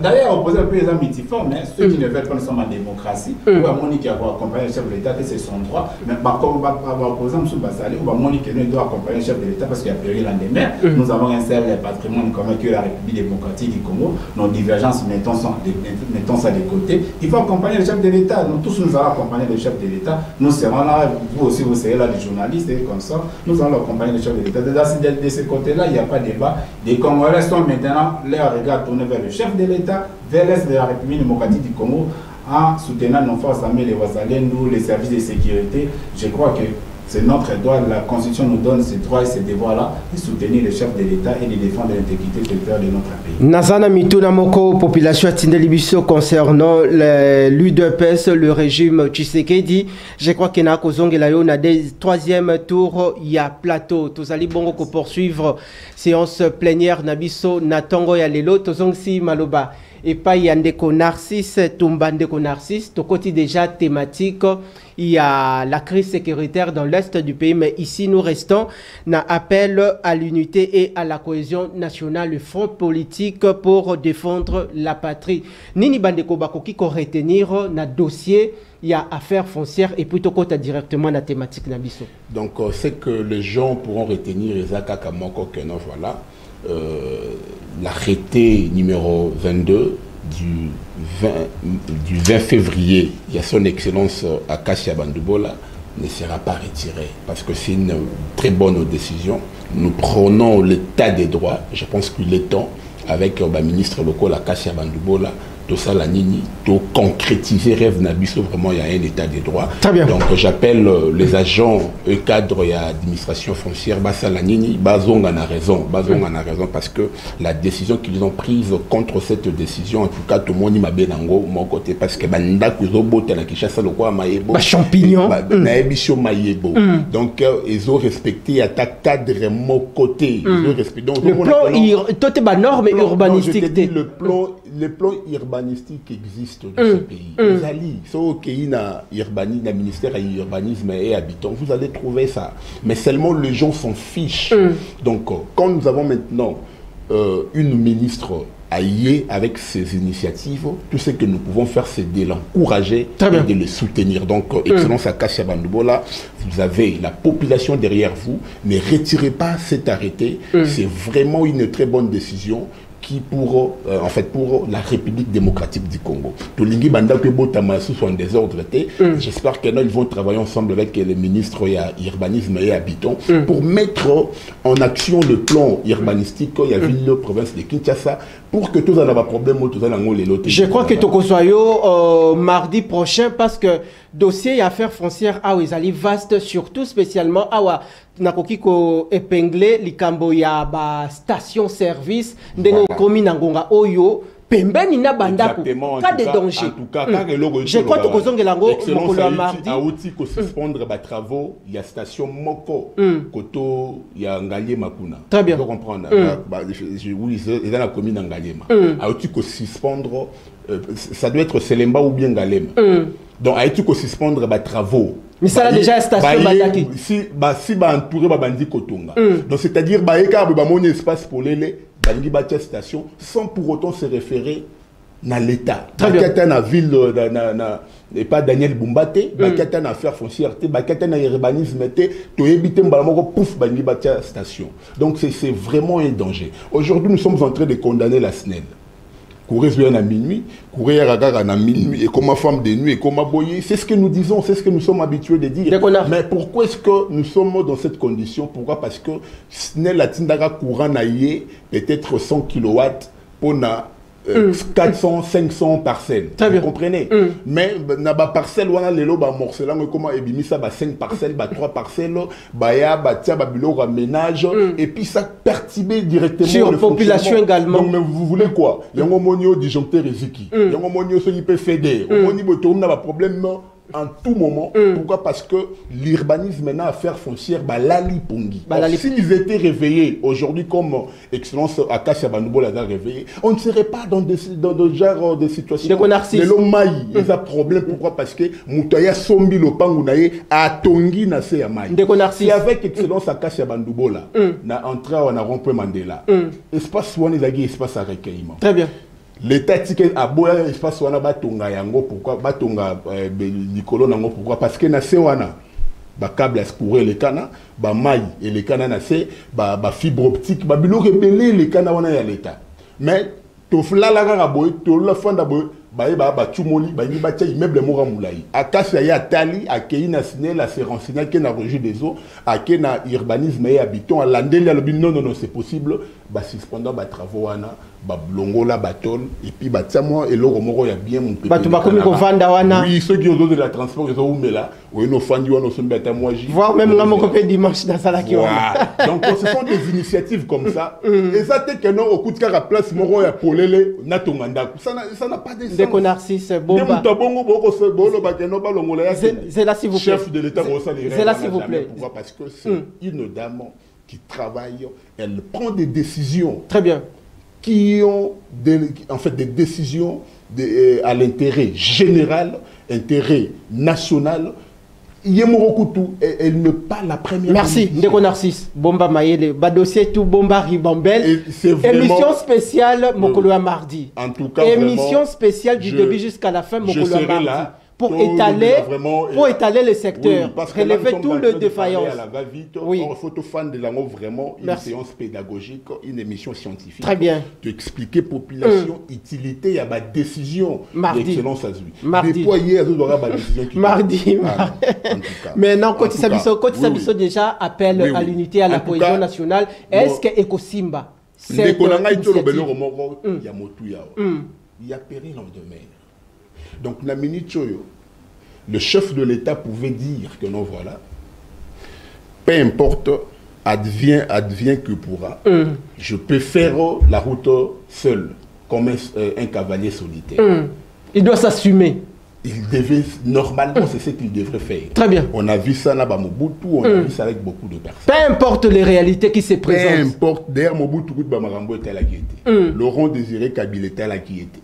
D'ailleurs, opposer un peu les multiformes, ceux qui ne veulent pas nous sommes en démocratie, ou à Monique qui a accompagné le chef de l'État, c'est son droit. Mais par contre, on va opposer M. Bassali, ou à Monique qui doit accompagner le chef de l'État parce qu'il y a péril en demeure. Nous avons un seul patrimoine commun que la République démocratique du Congo. Nos divergences, mettons ça de côté. Il faut accompagner le chef de l'État. Nous tous, nous allons accompagner le chef de l'État. Nous serons là, vous aussi, vous serez là, les journalistes et comme ça. Nous allons accompagner le chef de l'État. De ce côté-là, il n'y a pas de débat. Les Congolais sont maintenant leur regard tourné vers le chef de l'État, vers l'Est de la République démocratique du Congo, en soutenant nos forces armées, les Ouazalens, nous, les services de sécurité. Je crois que c'est notre droit, la Constitution nous donne ces droits et ces devoirs-là, de soutenir le chef de l'État et de défendre l'intégrité territoriale de notre pays. Nazana Mituna Moko, population Tindelibiso concernant l'UDPS, le régime Tshisekedi, je crois qu'il y a un troisième tour, il y a plateau. Tous allez bon poursuivre séance plénière Nabiso, Natongo Yalelo, Tozongsi Maloba. Et pas il y a Ndeko Narcisse, Tumba Ndeko Narcisse, au côté déjà thématique, il y a la crise sécuritaire dans l'est du pays, mais ici nous restons, na appel à l'unité et à la cohésion nationale, le front politique pour défendre la patrie. Nini Bandeko Bakoki ko retenir na dossier, il y a affaires foncières et plutôt côté directement la thématique Nabiso. Donc c'est que les gens pourront retenir Ezaka Kamoko Keno, voilà. L'arrêté numéro 22 du 20 février, il y a son excellence Akasia Bandoubola, ne sera pas retiré parce que c'est une très bonne décision. Nous prenons l'état des droits. Je pense qu'il est temps, avec le ministre local Akasia Bandoubola, tout ça la nini, tout concrétiser rêve nabiso vraiment il y a un état de droit. Très bien. Donc j'appelle les agents cadres et administration foncière basa la nini, bazong en a raison parce que la décision qu'ils ont prise contre cette décision en tout cas tout le monde m'a bien nango mon côté parce que banda kuzo bote na Kinshasa le quoi maïebo. Ba champignon. Na ebiso maïebo. Donc ils ont respecté à ta cadre mon côté. Ils ont respecté donc le plan toi t'es norme urbanistique le plan urbanistique existe dans ce pays. Vous allez, sur le ministère de l'urbanisme et habitants, vous allez trouver ça. Mais seulement les gens s'en fichent. Donc, quand nous avons maintenant une ministre alliée avec ces initiatives, tout ce que nous pouvons faire, c'est de l'encourager et de le soutenir. Donc, Excellence Akassia Bandoubola, vous avez la population derrière vous. Ne retirez pas cet arrêté. C'est vraiment une très bonne décision. Qui pour la République démocratique du Congo. Tolingi banda que Botamasu sont en désordre. J'espère que ils vont travailler ensemble avec les ministres urbanisme et habitants pour mettre en action le plan urbanistique. Il y a ville province de Kinshasa pour que tous en avoir problème tous en les lots. Je crois que Tokosoyo mardi prochain parce que dossier et affaires foncières à Ouizali vaste surtout spécialement à nakoki ko épingler likambo ya ba station service ndengo komi nangonga oyo pembeni na bandako cas de danger. En tout cas, je crois que kozongela ngo mokolo ya mardi a outil ko suspendre ba travaux il y a station moko koto ya Ngaliema kuna. Très bien. Vous comprendre oui ils dans la commune Ngaliema. A outil ko suspendre ça doit être Selemba ou bien Ngaliema. Donc a outil ko suspendre ba travaux. Mais ça a déjà station bandaki. Si entouré bandi kotonga. Donc c'est-à-dire ba eka ba mon espace pour les bandi batia station sans pour autant se référer à l'État. Bakata na ville et pas Daniel Bumbate, bakata na affaire foncière, bakata na urbanisme to éviter mbalamoko pouf bandi batia station. Donc c'est vraiment un danger. Aujourd'hui nous sommes en train de condamner la SNEL. Courir à minuit, courir à minuit, et comme femme de nuit, et comme boyer. C'est ce que nous disons, c'est ce que nous sommes habitués de dire. Mais pourquoi est-ce que nous sommes dans cette condition? Pourquoi? Parce que Snell a tindara courant naïe, peut-être 100 kW pour 400, 500 parcelles. Vous comprenez? Mais na ba parcelle wana lelo ba morcela comment ebimisa ba 5 parcelles, ba 3 parcelles, ba ya ba tia ba biloko à ménage et puis ça perturbe directement sur la population également. Donc mais vous voulez quoi? Yango monio disjoncteur eziki. Yango monio so peut fédérer. Moni botoum na ba problème en tout moment. Pourquoi? Parce que l'urbanisme maintenant affaire foncière balali pongi. S'ils étaient réveillés aujourd'hui comme Excellence Akassia Bandoubola a réveillé, on ne serait pas dans de genre de situation. Mais l'homme il a problème. Pourquoi? Parce que Moutaya Sombi le Pangunaye a tongi na se ya mai. Si avec Excellence Akassia Bandoubola na entré on a rompu Mandela. Espace one ezagi espace à recueillement. Très bien. L'État ticket a beau espace wana batonga yango pourquoi batonga likolo nango pourquoi? Parce que na se wana ba câble pour les cana ba maille et les cana na se ba fibre optique ba biloko belé les cana wana ya l'État. Mais to flala ga boy to la fanda boy ba tumoli ba ni ba tia immeuble mora moulai Akassia ya tali akei na signer la se renseigner que na registre des eaux akei na urbanisme et habitants landeli alobi non c'est possible ba suspendant ba travaux wana ba blongola batol et puis ba tia moi eloko moko ya bien mon petit ba komi ko vanda wana oui ceux qui ont donné la transport ils ont umela oui no fandi wana so mbeta moi j'y voir même nga moko pe dimanche dans sala ki wana. Donc ce sont des initiatives comme ça et ça te que non au coup de cara place moko ya polele na tonganda ça n'a pas de sens. Déco Narcisse Bomba c'est là s'il vous plaît. Chef de l'État c'est là s'il vous plaît. Pourquoi? Parce que c'est une dame qui travaille, elle prend des décisions. Très bien. Qui ont en fait des décisions à l'intérêt général, intérêt national. Elle n'est pas la première. Merci, Ndeko Narcisse. Bomba Mayele, dossier tout Bomba Ribambel. Émission spéciale Mokolo à mardi. En tout cas, émission spéciale du début jusqu'à la fin Mokolo à mardi. Pour étaler le secteur, relever tout le défaillance. Oui. Il faut fan de l'angle vraiment une séance pédagogique, une émission scientifique. Très bien. De expliquer population utilité, il y a ma décision d'excellence à lui. Mardi. Mardi. Mais non, quand il s'agit déjà appel à l'unité, à la cohésion nationale, est-ce que Ekosimba c'est il y a péril en demeure. Donc, la minute Choyo, le chef de l'État pouvait dire que non, voilà, peu importe, advient que pourra, je peux faire la route seul, comme un cavalier solitaire. Il doit s'assumer. Il devait, normalement, c'est ce qu'il devrait faire. Très bien. On a vu ça là, Mobutu, on a vu ça avec beaucoup de personnes. Peu importe les réalités qui se présentent. Peu importe, d'ailleurs, Mobutu, Bamarambo était là qui était. Laurent Désiré Kabila était là qui était.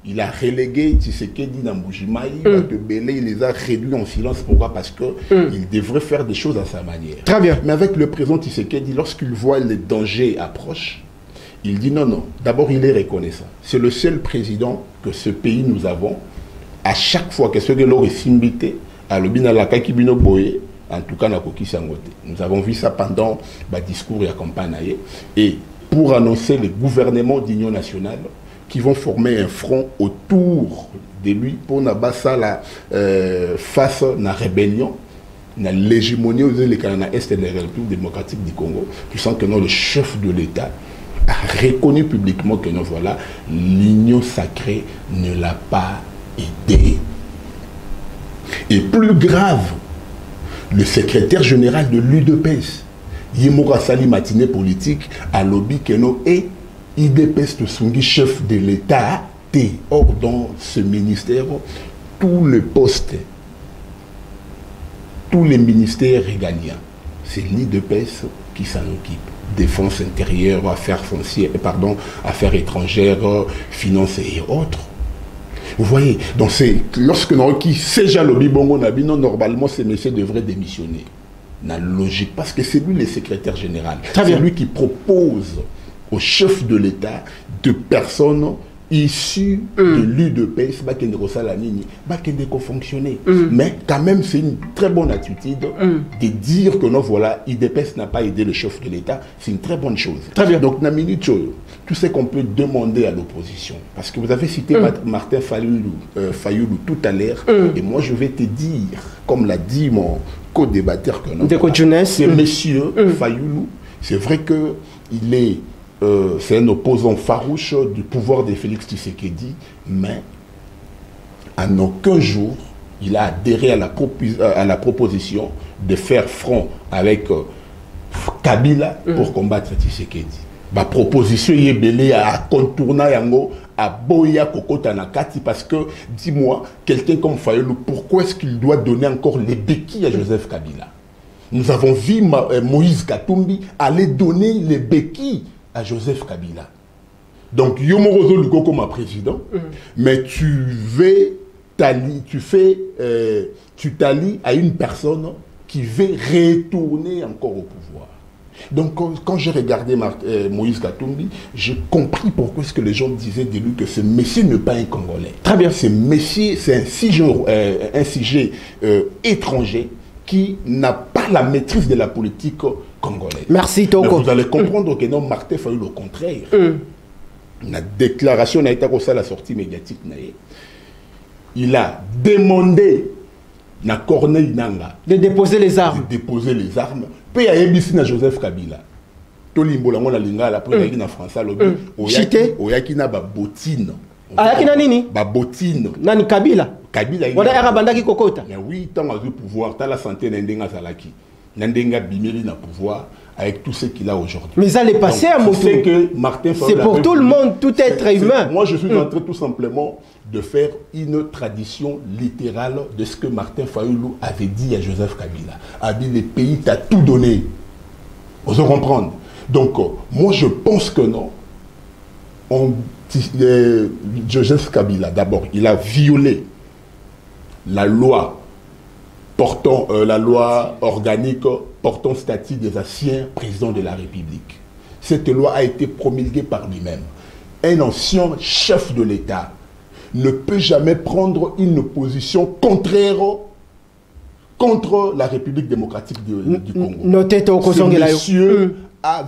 Il a relégué Tshisekedi Namboujimaï, il les a réduits en silence. Pourquoi? Parce qu'il devrait faire des choses à sa manière. Très bien. Mais avec le président Tshisekedi, lorsqu'il voit les dangers approcher, il dit non, non. D'abord, il est reconnaissant. C'est le seul président que ce pays nous avons. À chaque fois que ce que l'on est invité à l'obina la kakibino boye, en tout cas, nous avons vu ça pendant le discours et la campagne. Et pour annoncer le gouvernement d'union nationale qui vont former un front autour de lui pour n'abassa la face à la rébellion, la l'hégémonie aux est de la République démocratique du Congo. Tu sens que non, le chef de l'État a reconnu publiquement que non, voilà, l'union sacrée ne l'a pas aidé. Et plus grave, le secrétaire général de l'UDPS, Yemora Sali matinée politique, a lobby que non et IDPS de Sungi, chef de l'État, or dans ce ministère, tous les postes, tous les ministères régaliens, c'est l'IDPS qui s'en occupe. Défense intérieure, affaires foncières, pardon, affaires étrangères, finances et autres. Vous voyez, donc c'est lorsque nous qui déjà le Bibongo Nabino, normalement ces messieurs devraient démissionner. La logique, parce que c'est lui le secrétaire général. C'est lui qui propose au chef de l'État de personnes issues de l'UDPS, qui fonctionner. Mais quand même, c'est une très bonne attitude de dire que non, voilà, l'UDPS n'a pas aidé le chef de l'État. C'est une très bonne chose. Très bien. Donc, Namini Choyo, tout ce qu'on peut demander à l'opposition, parce que vous avez cité Martin Fayoulou tout à l'heure, et moi je vais te dire, comme l'a dit mon co-débatteur, c'est monsieur Fayoulou, c'est vrai qu'il est c'est un opposant farouche du pouvoir de Félix Tshisekedi, mais en aucun jour il a adhéré à la proposition de faire front avec Kabila pour combattre Tshisekedi. La proposition est belée à contourner yango, à boya kokota nakati, parce que, dis-moi, quelqu'un comme Fayoulou, pourquoi est-ce qu'il doit donner encore les béquilles à Joseph Kabila? Nous avons vu Moïse Katumbi aller donner les béquilles à Joseph Kabila. Donc, Yomorozo Lugo comme président, mais tu t'allies à une personne qui veut retourner encore au pouvoir. Donc, quand j'ai regardé Moïse Katumbi, j'ai compris pourquoi est-ce que les gens disaient de lui que ce monsieur n'est pas un Congolais. Très bien. Ce monsieur, c'est un sujet étranger qui n'a pas la maîtrise de la politique congolaise. Merci, Toko. Mais vous allez comprendre que non, Martin Fayoulou, au contraire. La déclaration n'a été à la sortie médiatique. Il a demandé à Corneille Nanga de déposer les armes. De déposer les armes. Puis il y a Ebissine à Joseph Kabila. Tolimbo la la linga la après il y a France oyaki na ba botine. Ayaki na nini? Ba botine. Nani Kabila? Kabila. Wala era bandaki kokota. Mais oui, tant à pouvoir, tant la santé n'endenga zalaki. N'endenga bimeli na pouvoir avec tout ce qu'il a aujourd'hui. Mais ça allait passer à Moto. C'est que Martin c'est pour tout le monde, tout être humain. Moi je suis en train tout simplement de faire une tradition littérale de ce que Martin Fayoulou avait dit à Joseph Kabila. A dit le pays t'a tout donné. Vous allez comprendre. Donc moi je pense que non. Joseph Kabila d'abord il a violé la loi portant la loi organique portant statut des anciens présidents de la République. Cette loi a été promulguée par lui-même. Un ancien chef de l'État ne peut jamais prendre une position contraire contre la République démocratique du Congo. Ce monsieur a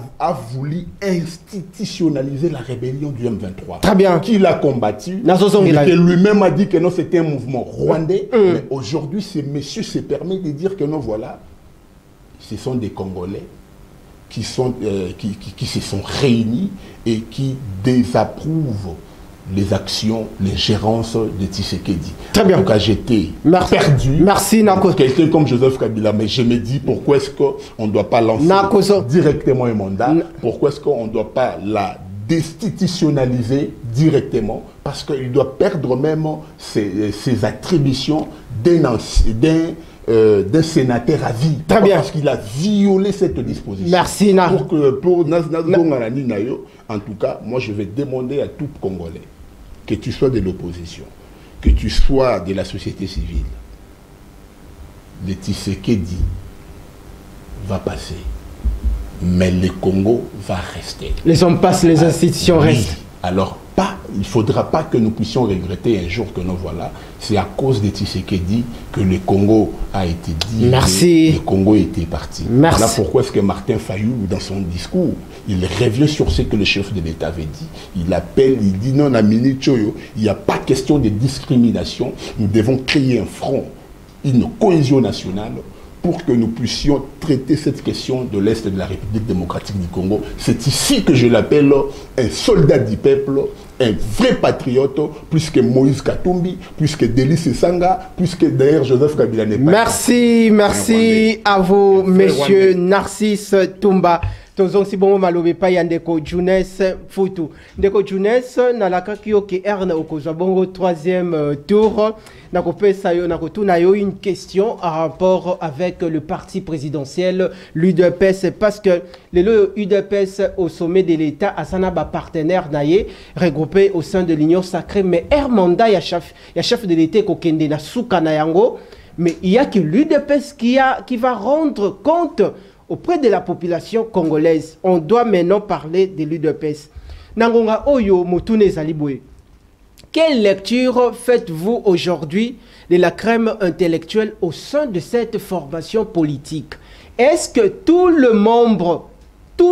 voulu institutionnaliser la rébellion du M23. Très bien. Qui l'a combattu. Lui-même a dit que non, c'était un mouvement rwandais. Mais aujourd'hui, ce monsieur se permet de dire que non, voilà, ce sont des Congolais qui se sont réunis et qui désapprouvent les actions, les gérances de Tshisekedi. Très bien. En tout cas, j'étais perdu. Merci, Nako. Quelqu'un comme Joseph Kabila, mais je me dis pourquoi est-ce qu'on ne doit pas lancer directement un mandat? Pourquoi est-ce qu'on ne doit pas la destitutionnaliser directement? Parce qu'il doit perdre même ses attributions d'un sénateur à vie. Très bien. Parce qu'il a violé cette disposition. Merci, Nako. En tout cas, moi je vais demander à tout Congolais, que tu sois de l'opposition, que tu sois de la société civile, le Tshisekedi va passer, mais le Congo va rester. Les hommes passent, les institutions restent. Alors, il ne faudra pas que nous puissions regretter un jour que nous voilà. C'est à cause de Tshisekedi que le Congo a été dit. Merci. Le Congo était parti. Merci. Voilà pourquoi est-ce que Martin Fayulu, dans son discours, il revient sur ce que le chef de l'État avait dit. Il appelle, il dit non, il n'y a pas question de discrimination. Nous devons créer un front, une cohésion nationale pour que nous puissions traiter cette question de l'Est de la République démocratique du Congo. C'est ici que je l'appelle un soldat du peuple, un vrai patriote, plus que Moïse Katumbi, plus que Delis Sanga, plus que d'ailleurs Joseph Kabila n'est pas. Merci à vous, messieurs Narcisse Tumba. Tozong si bon malobe pa ya ndeko Jounes Futu. Ndeko Jounes na la kakio ki erne okozwa bongo troisième tour. Nako pesa yo nako tuna yo une question en rapport avec le parti présidentiel l'UDPS parce que le UDPS au sommet de l'État asana ba partenaire naye regroupé au sein de l'Union sacrée mais mandat ya chef de l'État ko kende na suka na yango mais il y a que l'UDPS qui va rendre compte auprès de la population congolaise. On doit maintenant parler de l'UDPS. Nangonga Oyo Motune Zaliboué. Quelle lecture faites-vous aujourd'hui de la crème intellectuelle au sein de cette formation politique? Est-ce que tous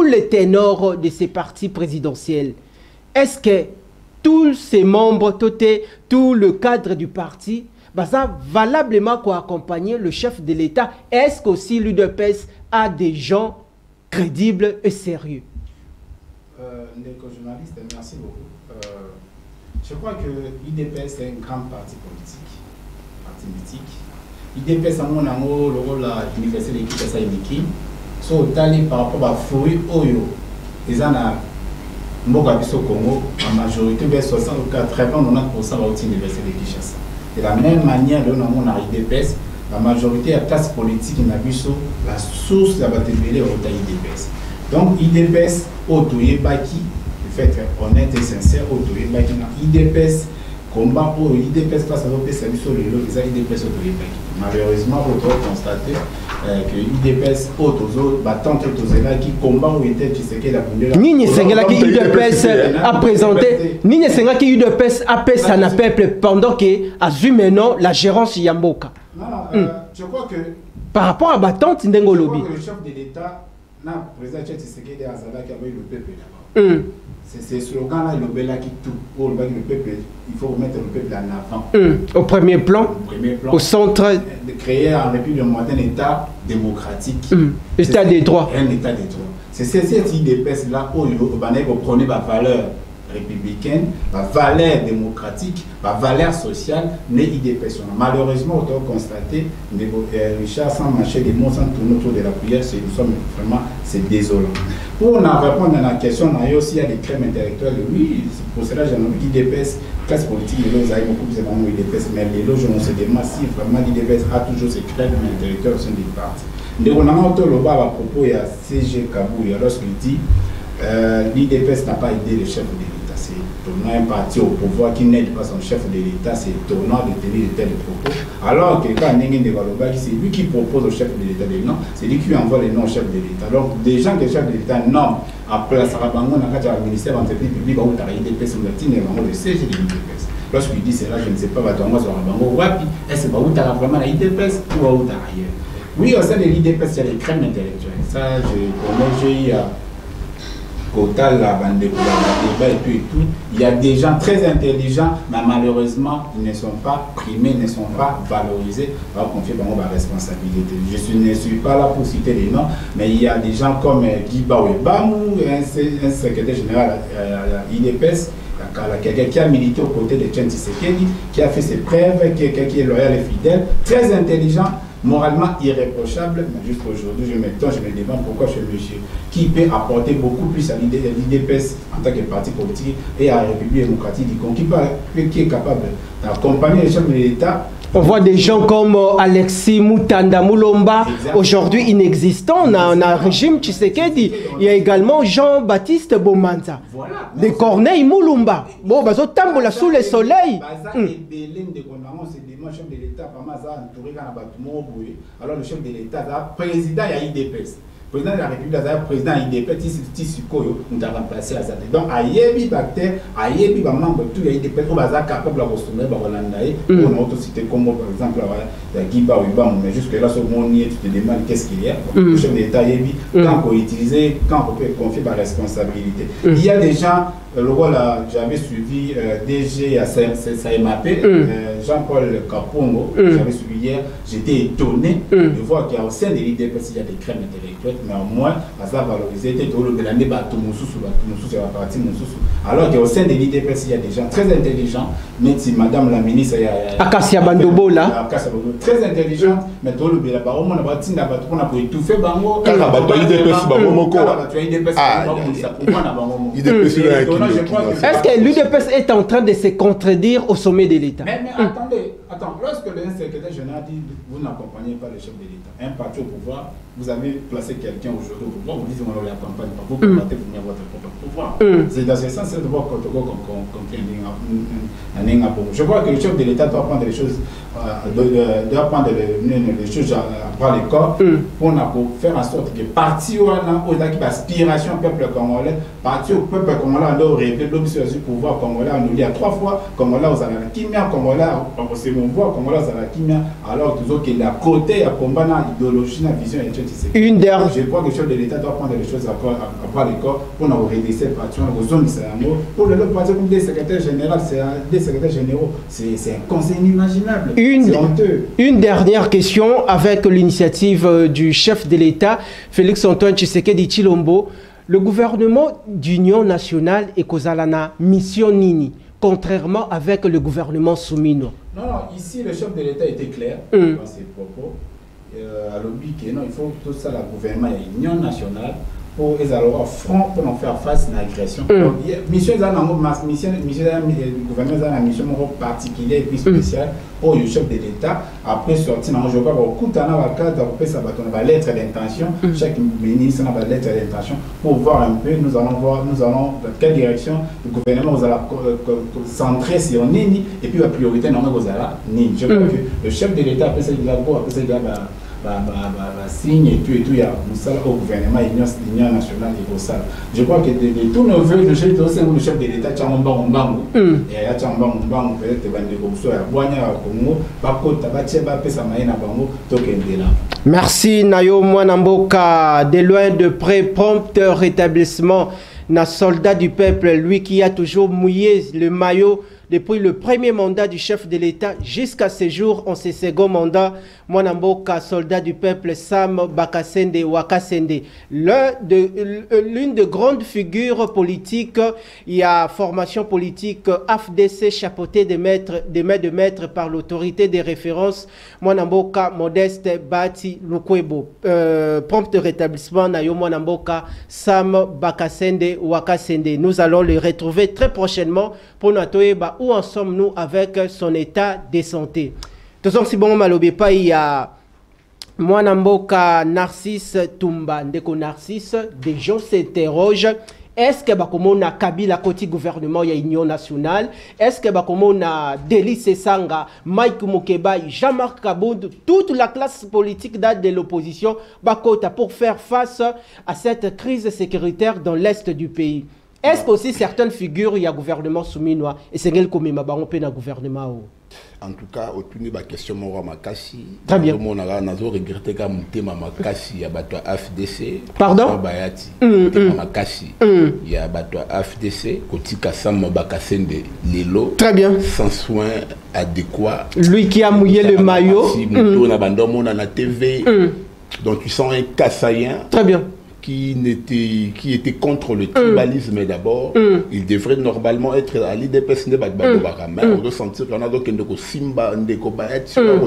les ténors de ces partis présidentiels, est-ce que tous ces membres, tout le cadre du parti, ça valablement quoi accompagner le chef de l'État? Est-ce qu'aussi l'UDPS a des gens crédibles et sérieux? Les journalistes, merci beaucoup. Je crois que l'UDPS est un grand parti politique, parti mythique. L'UDPS a mon amour, le rôle de l'université de l'équipe Saïmiki, sont allés par rapport à Fouri Oyo. Ils en ont Mogabiso Congo, en majorité, 60 ou 80, 90% de l'université de Kinshasa. De la même manière, nous avons l'UDPS. La majorité de la classe politique n'a vu la source de la bataille au IDPS. Donc, IDPS, Otoye Baki, le fait honnête et sincère, Otoye Baki, IDPS, combat pour IDPS face à l'OPS, ça sur le lot, les IDPS Otoye Baki. Malheureusement, on doit constater que IDPS, Otozo, battant Otozela, qui combat où était Tshisekedi la Bundela. Nini Sengela qui UDPS a présenté, Nini Sengela qui UDPS a fait ça n'a peuple pendant que Azumeno la gérance Yamboka. Non, je crois que par rapport à Batante Ndengo Lobby, le chef de l'État, le président Tshisekedi Azala qui avait le peuple d'abord. C'est ce slogan-là, le Bela qui tout. Pour le peuple, il faut remettre le peuple en avant. Au premier plan, au centre. De créer en République un État démocratique. État des droits. Un État des droits. C'est cette IDPS-là où vous prenez ma valeur républicaine, ma valeur démocratique, ma valeur sociale, n'est IDPS. Malheureusement, on doit constater, Richard, sans marcher des mots, sans tourner autour de la prière, nous sommes vraiment, c'est désolant. Pour en répondre à la question, il y a aussi des crèmes intellectuelles. Oui, pour cela, j'ai nommé IDPS, classe politique, les loges, beaucoup plus évidemment IDPS, mais les loges, on se demande si vraiment l'IDPS a toujours ces crèmes intellectuelles au sein du parti. On a entendu le bas à propos, il y a CG Kabou, lorsqu'il dit l'IDPS n'a pas aidé le chef de l'État. C'est tournant un parti au pouvoir qui n'aide pas son chef de l'État, c'est tournant de tenir de tels propos. Alors que quand Nengen de Waloba, c'est lui qui propose au chef de l'État des noms, c'est lui qui envoie les noms au chef de l'État. Donc, des gens que le chef de l'État nomme après la Sarabango, dans le ministère de l'entreprise publique, où il y a l'IDPS, le siège de l'IDPS. Lorsqu'il dit cela, je ne sais pas, est-ce que vous avez vraiment l'IDPS ou vous avez ailleurs? Oui, au sein de l'IDPS, il y a des crèmes intellectuelles. Ça, je connais, j'ai eu Kotal, la bande de débat et tout, il y a des gens très intelligents, mais malheureusement, ils ne sont pas primés, ne sont pas valorisés, alors confier vraiment ma responsabilité. Ne suis pas là pour citer les noms, mais il y a des gens comme Guy Bawebamou, un secrétaire général à IDPS, quelqu'un qui a milité aux côtés de Etienne Tshisekedi, qui a fait ses preuves, qui est loyal et fidèle, très intelligent, moralement irréprochable, mais jusqu'à aujourd'hui, je me demande pourquoi ce monsieur, qui peut apporter beaucoup plus à l'IDPS en tant que parti politique et à la République démocratique du Congo, qui est capable d'accompagner les chefs de l'État. On voit des gens comme Alexis Mutanda Mulomba, aujourd'hui inexistants dans le régime Tshisekedi. Il y a également Jean-Baptiste Bomanza, de Corneille Mulumba. Bon, bah, tambola sous le soleil. Alors le chef de l'État, président de l'IDPS. Le président de la République, le président de l'IDPS, Tissiko, nous avons remplacé à ça. Donc, Ayebi Bakter, Ayebi membre de l'IDPS, on va être capable de ressembler à Rolandaï. On a autre cité comme par exemple Guy Bawebamou, mais jusque-là, ce monde, tu te demandes qu'est-ce qu'il y a. Le chef de l'État, Ayebi, quand on peut utiliser, quand on peut confier par responsabilité. Il y a des gens, le rôle, j'avais suivi DG à SAEMAP, Jean-Paul Kapongo, j'avais suivi hier, j'étais étonné de voir qu'il y a au sein de l'IDPS, il y a des crèmes intellectuelles. Mais au moins, à ça valoriser, alors qu'au sein de l'IDPS, il y a des gens très intelligents, mais si madame la ministre, Akasia Bandobo là, très intelligente, mais tout le monde a pour étouffer Bango. Est-ce que l'UDPS est en train de se contredire au sommet de l'État? Mais attendez, lorsque le secrétaire général dit vous n'accompagnez pas le chef de l'État, un parti au pouvoir, vous avez placé quelqu'un aujourd'hui au pouvoir, vous dites on ne l'accompagne pas, vous combattez pour venir votre propre pouvoir. C'est dans ce sens de voir je crois que le chef de l'État doit prendre les choses, doit prendre les choses à bras le corps pour faire en sorte que parti ou aspiration au peuple congolais, parti au peuple congolais, doit rêver de pouvoir congolais, on nous dit à 3 fois, congolais aux la kimia, congolais, on se mouvoir, congolais aux la kimia, alors toujours qu'il y a côté à combat dans l'idéologie, dans la vision et je crois que le chef de l'État doit prendre les choses à bras le corps pour nous redresser parti aux zones pour le parti comme des secrétaires généraux, des secrétaires généraux, c'est un conseil inimaginable. Une dernière question avec l'initiative du chef de l'État, Félix-Antoine Tshisekedi Tshilombo. Le gouvernement d'union nationale est Kozalana mission Nini, contrairement avec le gouvernement Soumino. Non, ici le chef de l'État était clair dans ses propos. À l'objet que non, il faut tout ça, le gouvernement et l'union nationale pour les avoir front pour nous faire face à l'agression. Mission du gouvernement a une mission particulière et puis spéciale pour le chef de l'État. Après sortir, je crois qu'on a lettre d'intention. Chaque ministre a une lettre d'intention pour voir un peu. Nous allons dans quelle direction le gouvernement va centrer sur Nini et puis la priorité non Nini. Je crois que le chef de l'État après ça signe et tout, il y a au gouvernement, l'Union nationale et au salle. Je crois que de tous nos voeux, le chef de l'État, merci Nayo Mwanamboka, de loin de près, prompt rétablissement. Na soldat du peuple, lui qui a toujours mouillé le maillot depuis le premier mandat du chef de l'État jusqu'à ce jour, en ce second mandat, Mwanamboka, soldat du peuple, Sam Bakasende Wakasende, l'une de grandes figures politiques. Il y a formation politique AFDC chapeauté de maître par l'autorité des références Mwanamboka Modeste Bati Lukwebo. Prompt rétablissement Nayo Mwanamboka Sam Bakasende Wakasende. Nous allons le retrouver très prochainement pour notre où en sommes-nous avec son état de santé. Toujours si bon malobepa, il y a Mwanamboka Narcisse Tumba, Ndeko Narcisse, des gens s'interrogent. Est-ce que Bakomona Kabila côté gouvernement, il y a Union nationale? Est-ce que Bakomona Deli Sesanga, Mike Mukeba, Jean-Marc Kabound, toute la classe politique de l'opposition, Bakota pour faire face à cette crise sécuritaire dans l'est du pays? Est-ce qu'aussi certaines figures, il y a gouvernement souminois et c'est quel comme ma baron pe na gouvernement? En tout cas, autour de la question de Makassi, très bien. On a regretté que Makassi y a battu AFDC. Pardon? Makassi y a battu AFDC. Kotika Sam Bakasende Lelo. Très bien. Sans soin adéquat. Lui qui a mouillé le maillot. On a abandonné la TV. Donc tu sens un Kassaïen. Très bien. Qui était contre le tribalisme d'abord, il devrait normalement être à l'IDPS de Bagbarama. On doit sentir qu'on a donc Simba,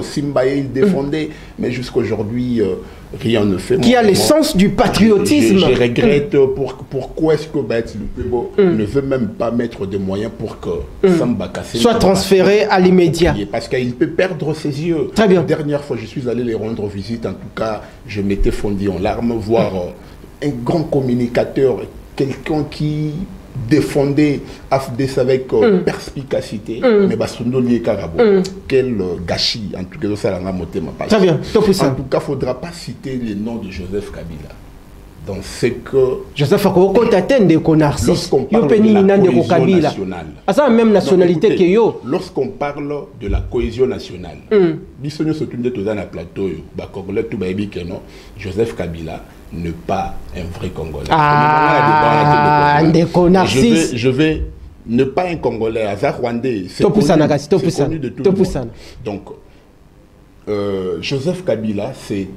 Simba, il défendait, mais jusqu'aujourd'hui, rien ne fait. Qui a l'essence du patriotisme. Je regrette pourquoi est-ce que Lukwebo ne veut même pas mettre des moyens pour que Samba Kassé soit transféré à l'immédiat. Parce qu'il peut perdre ses yeux. Très bien. La dernière fois, je suis allé les rendre visite, en tout cas, je m'étais fondu en larmes, voir un grand communicateur, quelqu'un qui défendait AFDS avec perspicacité, mais Basundo lié Karabo. Quel gâchis, en tout cas, ça l'a moté ma page. Très bien, en tout cas, il ne faudra pas citer le nom de Joseph Kabila. Donc, c'est que. Joseph Kabila, t'attends qu'on narcisse. Lorsqu'on parle de la cohésion nationale. Ah, ça, même nationalité que yo. Lorsqu'on parle de la cohésion nationale, Bissonio se tourne dans un plateau, Congolais, tout baby que non, Joseph Kabila n'est pas un vrai Congolais. Ah, je vais ne pas un Congolais, Azar Rwandais, c'est connu de tout le monde. Donc, Joseph Kabila, c'est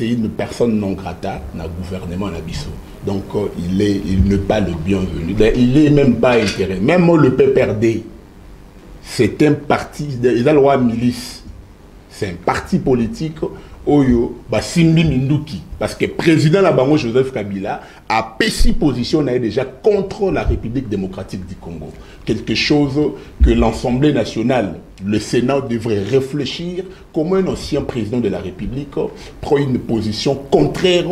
une personne non grata dans le gouvernement Nabiso. Donc, il n'est pas le bienvenu. Il n'est même pas intéressé. Même le PPRD, c'est un parti, il a le droit milice. C'est un parti politique. Oyo, Simbi Minduki, parce que le président Labango Joseph Kabila a pris position déjà contre la République démocratique du Congo. Quelque chose que l'Assemblée nationale, le Sénat devrait réfléchir comment un ancien président de la République prend une position contraire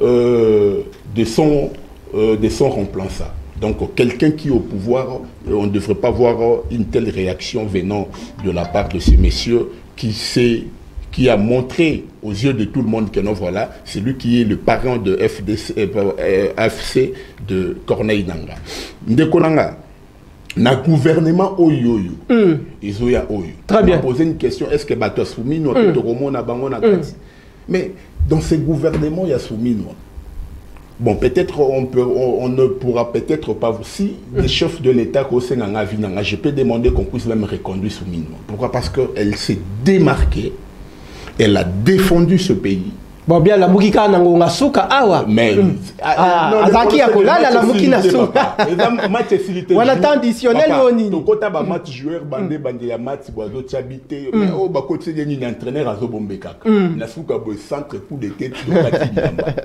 de son remplaçant. Donc quelqu'un qui est au pouvoir, on ne devrait pas voir une telle réaction venant de la part de ces messieurs qui a montré aux yeux de tout le monde que non, voilà, c'est lui qui est le parent de AFC de Corneille Nangaa. Ndekonanga, na gouvernement Oyoyo, Izoya Oyo. Très bien. On a posé une question, est-ce que Bato Soumi nous mais dans ces gouvernements, il y a Soumi. Bon, peut-être on ne pourra peut-être pas vous. Si les chefs de l'État, je peux demander qu'on puisse même reconduire Soumi. Pourquoi? Parce qu'elle s'est démarquée. Elle a défendu ce pays. Bon, bien, la Moukika n'a souka awa. Mais. Azaki a kolala la Moukina souka. On a traditionnel ou ni. Tu as un match joueur, bandé, bandé, un match, boiseau, tu habites. Mais au bas côté, il y a un entraîneur à Zobombeka. La souka, c'est centre coup de tête.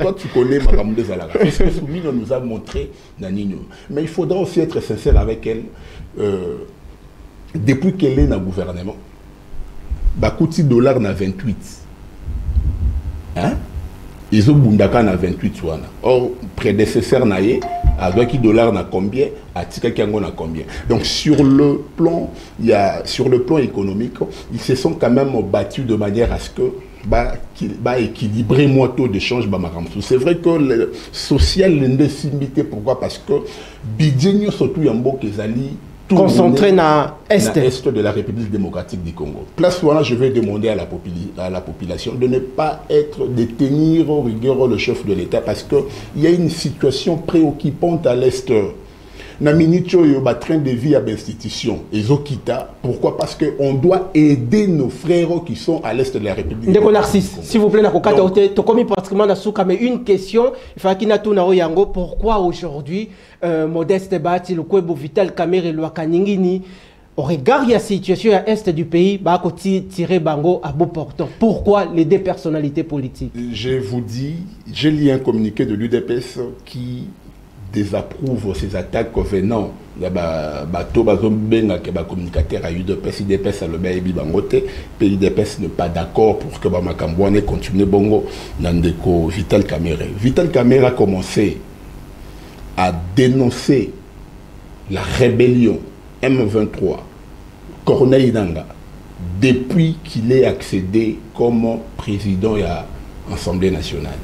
Toi, tu connais Makamou de Zalaga. C'est ce que Soumino nous a montré. Mais il faudra aussi être sincère avec elle. Depuis qu'elle est dans le gouvernement, Bakouti dollar na 28. Hein? Ils ont bundaka na 28 wana. Or, prédécesseur na ye, a doki dollar na combien, a tika kiango na combien. Donc sur le plan économique, ils se sont quand même battus de manière à ce que équilibrer moins taux d'échange. C'est vrai que le social l'indécimité, pourquoi? Parce que Bidjenyo surtout Yambo Kezali concentré dans l'Est de la République démocratique du Congo. Place où je vais demander à la population de ne pas de tenir au rigueur le chef de l'État parce qu'il y a une situation préoccupante à l'Est. Naminicho yoba train de vie à l'institution. Pourquoi? Parce qu'on doit aider nos frères qui sont à l'Est de la République. Ndeko Narcisse, s'il vous plaît, tu commis pratiquement dans souka, mais une question, il faut qu'il y ait yango. Pourquoi aujourd'hui, Modeste Bati, le Kwebo Vital Kamerhe et Lwakaningini, au regard de la situation à l'Est du pays, bah tirer Bango à bout portant. Pourquoi les deux personnalités politiques? Je vous dis, j'ai lu un communiqué de l'UDPS qui désapprouve ces attaques venant de bateau communicateur à UDPS. UDPS a le baby bangote, puis UDPS n'est pas d'accord pour que Bamakambouane continue bongo dans Vital Kamerhe. Vital Kamerhe a commencé à dénoncer la rébellion M23 Corneille Nangaa depuis qu'il est accédé comme président de l'Assemblée nationale.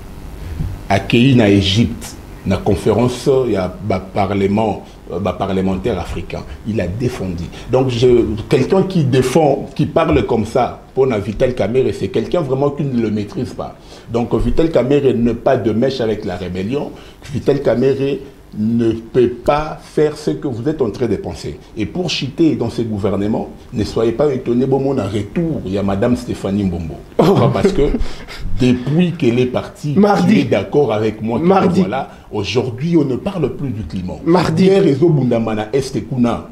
Accueilli en Égypte, dans la conférence, il y a le Parlement parlementaire africain. Il a défendu. Donc, quelqu'un qui défend, qui parle comme ça, pour Vital Kamerhe, c'est quelqu'un vraiment qui ne le maîtrise pas. Donc, Vital Kamerhe n'a pas de mèche avec la rébellion. Vital Kamerhe ne peut pas faire ce que vous êtes en train de penser. Et pour chiter dans ce gouvernement, ne soyez pas étonnés, bon, mon retour, il y a Madame Stéphanie Mbombo. Parce que depuis qu'elle est partie, elle est d'accord avec moi. Que, voilà, aujourd'hui, on ne parle plus du climat. Hier, réseau Bundamana Est Kuna.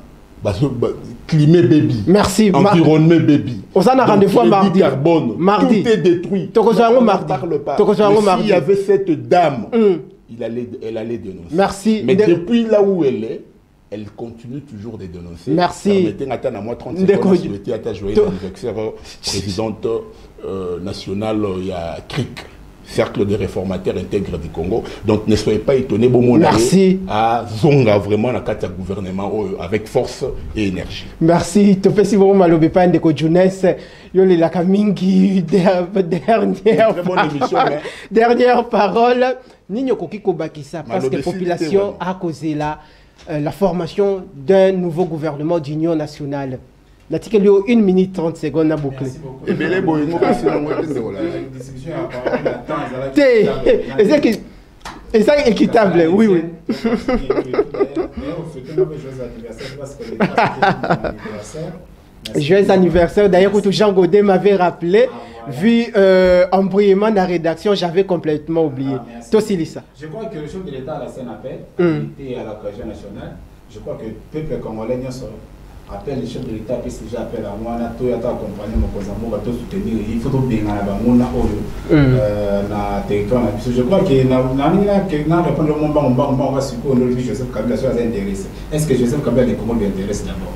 Climat baby. Merci. Environnement baby. On s'en a rendez-vous mardi. Carbone. Mardi. Tout est détruit. On ne parle pas. S'il y avait cette dame, elle allait dénoncer. Merci. Mais depuis là où elle est, elle continue toujours de dénoncer. Merci. Permettez à moi 30 secondes de souhaiter à ta joyeuse anniversaire présidente nationale, il y a CRIC, Cercle des réformateurs intègres du Congo. Donc ne soyez pas étonnés, bon mon merci à Zonga vraiment la carte gouvernement avec force et énergie. Merci. Tu fais si vous m'avez pas de jeunesse, yo les la kamingi dernière parole. Nino Kokiko Bakissa parce que la population a causé la formation d'un nouveau gouvernement d'union nationale. L'article 1 minute 30 secondes à boucler. Et ça est équitable, oui, oui. Joyeux anniversaire. D'ailleurs, quand Jean Godet m'avait rappelé, vu embrouillement de la rédaction, j'avais complètement oublié. Toi aussi, Lisa. Je crois que le chef de l'État à la scène appelle, et à la cohésion nationale, je crois que le peuple congolais appelle le chef de l'État, puis si j'appelle à moi, il y a accompagné mon cousin, il faut soutenir, il faut bien na territoire. Je crois que dans le moment on va supposer que Joseph Kabila soit intéressé. Est-ce que Joseph Kabila est comment intéressé d'abord?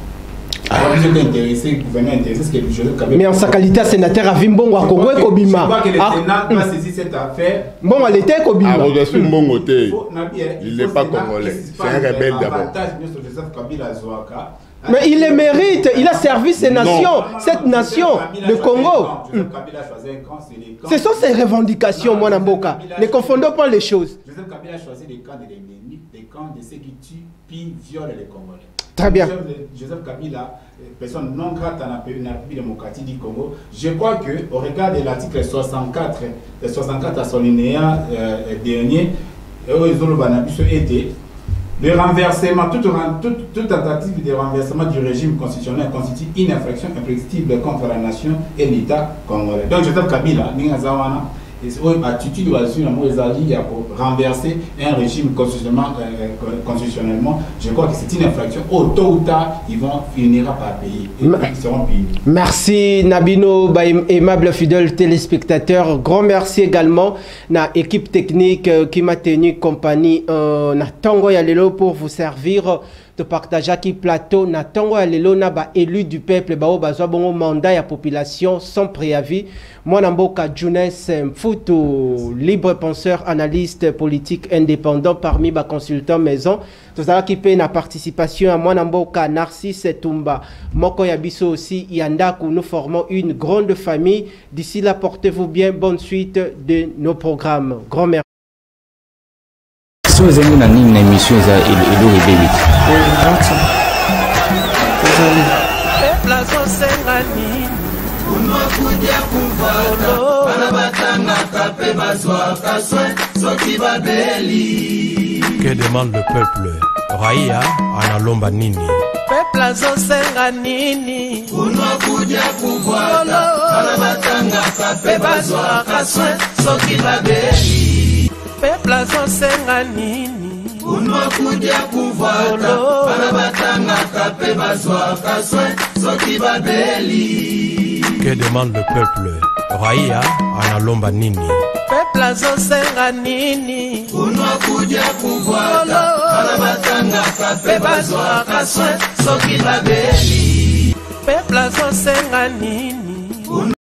Mais en sa qualité de sénateur à Vimbongo à Congo et Kobima. Je crois que le Sénat doit saisir cette affaire. Bon, elle était Kobima. Il n'est pas congolais. C'est un rebelle d'abord. Mais il le mérite, il a servi ses nations, cette nation, le Congo. Ce sont ses revendications, moi, Namboka. Ne confondons pas les choses. Joseph Kabila a choisi les camps de l'ennemi, les camps de ceux qui tuent, puis violent les Congolais. Très bien. Joseph Kabila, personne non grate dans la République démocratique du Congo. Je crois qu'au regard de l'article 64 à son linéa dernier, le renversement, toute tentative de renversement du régime constitutionnel constitue une infraction imprescriptible contre la nation et l'État congolais. Donc Joseph Kabila, attitude pour renverser un régime constitutionnellement, je crois que c'est une infraction. Tôt ou tard, ils finira par payer. Ils seront payés. Merci Nabino, aimable fidèle téléspectateur. Grand merci également à l'équipe technique qui m'a tenu compagnie na Tango Yalelo pour vous servir de partager qui plateau na Tango Yalelo na ba élu du peuple ba bazwa bon mandat ya population sans préavis. Moi Namboka Jeunesse Mfutu, libre penseur, analyste politique indépendant parmi ba consultants maison. Tout ça qui paie na participation à moi Namboka Narcisse Tumba. Moko Yabiso aussi Yandaku, nous formons une grande famille. D'ici là, portez-vous bien. Bonne suite de nos programmes. Grand merci. Vous avez une émission Que demande le peuple? Raia analomba nini? Peuple azosenga nini? Unakuja kufuata anabatanga kape bazwa kaswe soki babeli. Peuple azosenga nini? Unakuja kufuata anabatanga kape bazwa kaswe soki babeli. Que demande le peuple? Raia analomba nini? Peuple azosenga nini? Unakuja kufuata anabatanga kape bazwa kaswe soki babeli. Peuple azosenga nini?